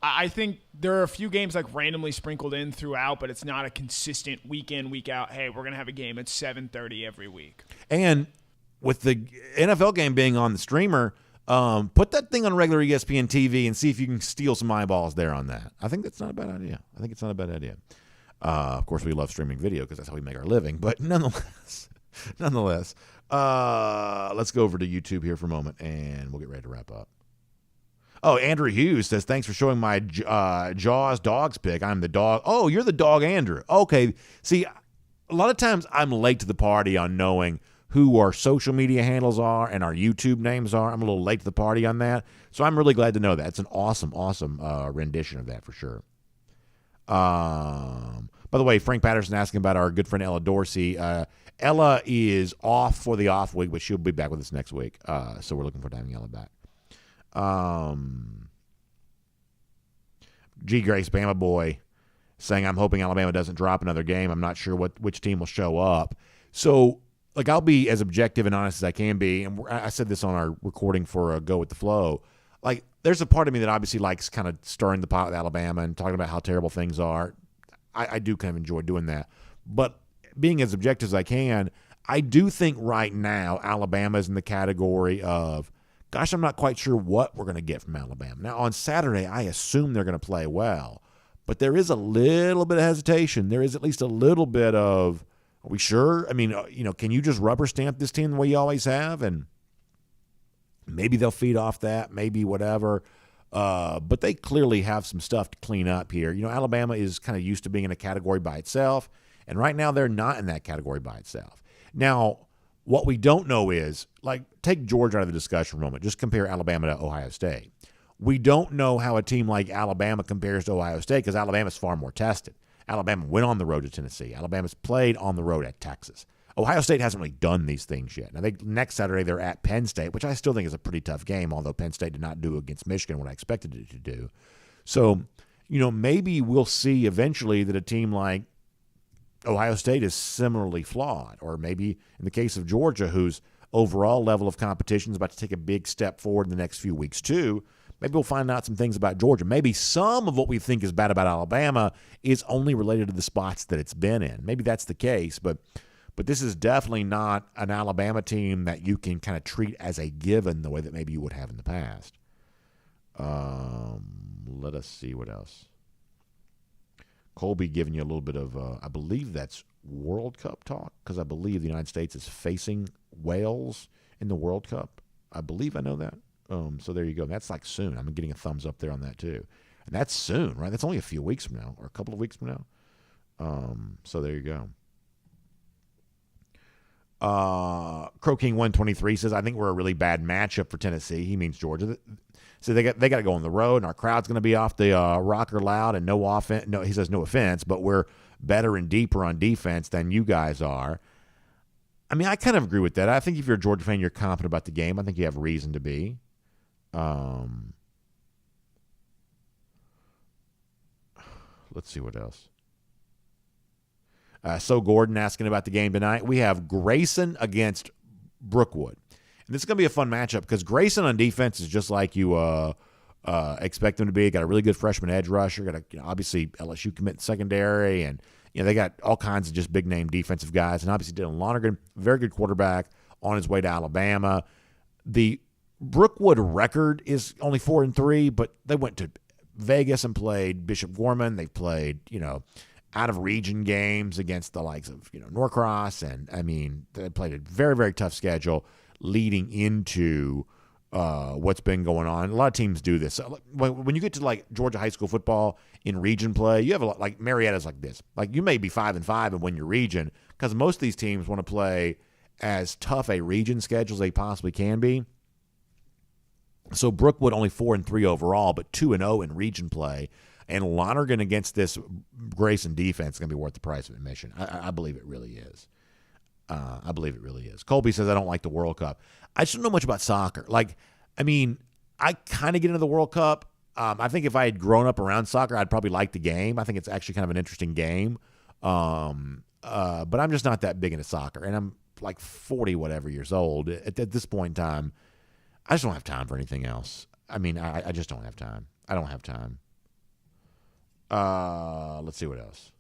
I think there are a few games like randomly sprinkled in throughout, but it's not a consistent week in, week out. Hey, we're going to have a game at 7:30 every week. And with the NFL game being on the streamer, put that thing on regular ESPN TV and see if you can steal some eyeballs there on that. I think that's not a bad idea. Of course, we love streaming video because that's how we make our living. But nonetheless, let's go over to YouTube here for a moment, and we'll get ready to wrap up. Oh, Andrew Hughes says, thanks for showing my Jaws dogs pick. I'm the dog. Oh, you're the dog, Andrew. Okay. See, a lot of times I'm late to the party on knowing who our social media handles are and our YouTube names are. I'm a little late to the party on that. So I'm really glad to know that. It's an awesome rendition of that for sure. By the way, Frank Patterson asking about our good friend Ella Dorsey. Ella is off for the off week, but she'll be back with us next week. So we're looking forward to having Ella back. G. Grace Bama Boy saying, I'm hoping Alabama doesn't drop another game. I'm not sure which team will show up. So, like, I'll be as objective and honest as I can be. And I said this on our recording for Go With The Flow. Like, there's a part of me that obviously likes kind of stirring the pot with Alabama and talking about how terrible things are. I do kind of enjoy doing that. But being as objective as I can, I do think right now Alabama is in the category of, gosh, I'm not quite sure what we're going to get from Alabama. Now, on Saturday, I assume they're going to play well, but there is a little bit of hesitation. There is at least a little bit of, are we sure? Can you just rubber stamp this team the way you always have? And maybe they'll feed off that, maybe whatever. But they clearly have some stuff to clean up here. Alabama is kind of used to being in a category by itself, and right now they're not in that category by itself. Now, what we don't know is, like, take Georgia out of the discussion for a moment. Just compare Alabama to Ohio State. We don't know how a team like Alabama compares to Ohio State because Alabama's far more tested. Alabama went on the road to Tennessee. Alabama's played on the road at Texas. Ohio State hasn't really done these things yet. Now, next Saturday they're at Penn State, which I still think is a pretty tough game, although Penn State did not do against Michigan what I expected it to do. So, maybe we'll see eventually that a team like Ohio State is similarly flawed, or maybe in the case of Georgia, whose overall level of competition is about to take a big step forward in the next few weeks too, maybe we'll find out some things about Georgia. Maybe some of what we think is bad about Alabama is only related to the spots that it's been in. Maybe that's the case, but this is definitely not an Alabama team that you can kind of treat as a given the way that maybe you would have in the past. Let us see what else. Colby giving you a little bit of, I believe that's World Cup talk, because I believe the United States is facing Wales in the World Cup. I believe I know that. So there you go. That's like soon. I'm getting a thumbs up there on that too. And that's soon, right? That's only a few weeks from now, or a couple of weeks from now. So there you go. Crow King 123 says, I think we're a really bad matchup for Tennessee. He means Georgia. So they got to go on the road, and our crowd's going to be off the rocker loud and no offense. No, he says no offense, but we're better and deeper on defense than you guys are. I mean, I kind of agree with that. I think if you're a Georgia fan, you're confident about the game. I think you have reason to be. Let's see what else. So Gordon asking about the game tonight. We have Grayson against Brookwood. And this is going to be a fun matchup because Grayson on defense is just like you expect him to be. Got a really good freshman edge rusher. Got obviously LSU commit secondary, and they got all kinds of just big name defensive guys. And obviously Dylan Lonergan, very good quarterback on his way to Alabama. The Brookwood record is only 4-3, but they went to Vegas and played Bishop Gorman. They've played out of region games against the likes of Norcross, and I mean they played a very, very tough schedule leading into what's been going on. A lot of teams do this. When you get to like Georgia high school football in region play, you have a lot, like Marietta's like this. Like you may be 5-5 and win your region because most of these teams want to play as tough a region schedule as they possibly can be. So Brookwood only 4-3 overall, but 2-0 in region play. And Lonergan against this Grayson defense is going to be worth the price of admission. I believe it really is. I believe it really is. Colby says, I don't like the World Cup. I just don't know much about soccer. Like, I mean, I kind of get into the World Cup. I think if I had grown up around soccer, I'd probably like the game. I think it's actually kind of an interesting game. But I'm just not that big into soccer. And I'm like 40 whatever years old. At this point in time, I just don't have time for anything else. I mean, I just don't have time. I don't have time. Let's see what else.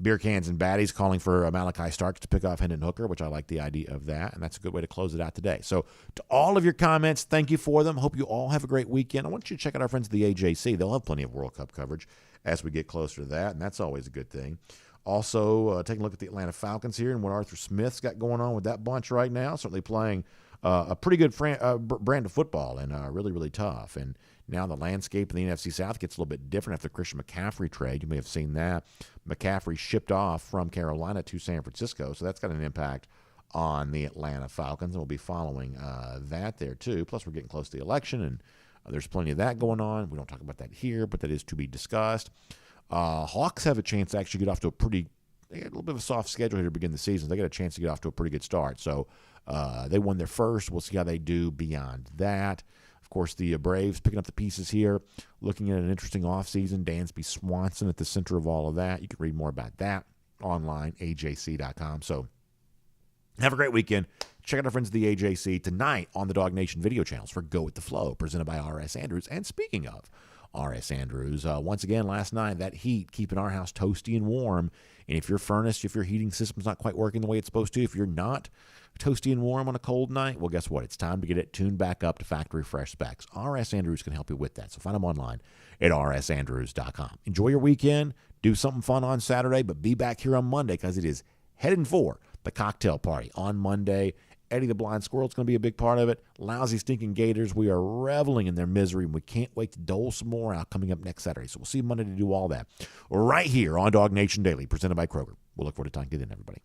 Beer Cans and Baddies calling for Malachi Starks to pick off Hendon Hooker, which I like the idea of that, and that's a good way to close it out today. So to all of your comments, thank you for them. Hope you all have a great weekend. I want you to check out our friends at the AJC. They'll have plenty of World Cup coverage as we get closer to that, and that's always a good thing. Also, taking a look at the Atlanta Falcons here and what Arthur Smith's got going on with that bunch right now. Certainly playing a pretty good brand of football and really, really tough. And now the landscape in the NFC South gets a little bit different after the Christian McCaffrey trade. You may have seen that. McCaffrey shipped off from Carolina to San Francisco, so that's got an impact on the Atlanta Falcons, and we'll be following that there too. Plus, we're getting close to the election, and there's plenty of that going on. We don't talk about that here, but that is to be discussed. Hawks have a chance to actually get off to they got a little bit of a soft schedule here to begin the season. They got a chance to get off to a pretty good start. So they won their first. We'll see how they do beyond that. Of course, the Braves picking up the pieces here, looking at an interesting offseason. Dansby Swanson at the center of all of that. You can read more about that online, ajc.com. So have a great weekend. Check out our friends at the AJC tonight on the DawgNation video channels for Go With The Flow, presented by R.S. Andrews. And speaking of R.S. Andrews, once again last night, that heat keeping our house toasty and warm. And if your furnace, if your heating system's not quite working the way it's supposed to, if you're not toasty and warm on a cold night, well, guess what? It's time to get it tuned back up to factory fresh specs. R.S. Andrews can help you with that. So find them online at rsandrews.com. Enjoy your weekend. Do something fun on Saturday, but be back here on Monday because it is heading for the cocktail party on Monday. Eddie the Blind Squirrel's going to be a big part of it. Lousy Stinking Gators, we are reveling in their misery, and we can't wait to dole some more out coming up next Saturday. So we'll see you Monday to do all that right here on DawgNation Daily, presented by Kroger. We'll look forward to talking to you then, everybody.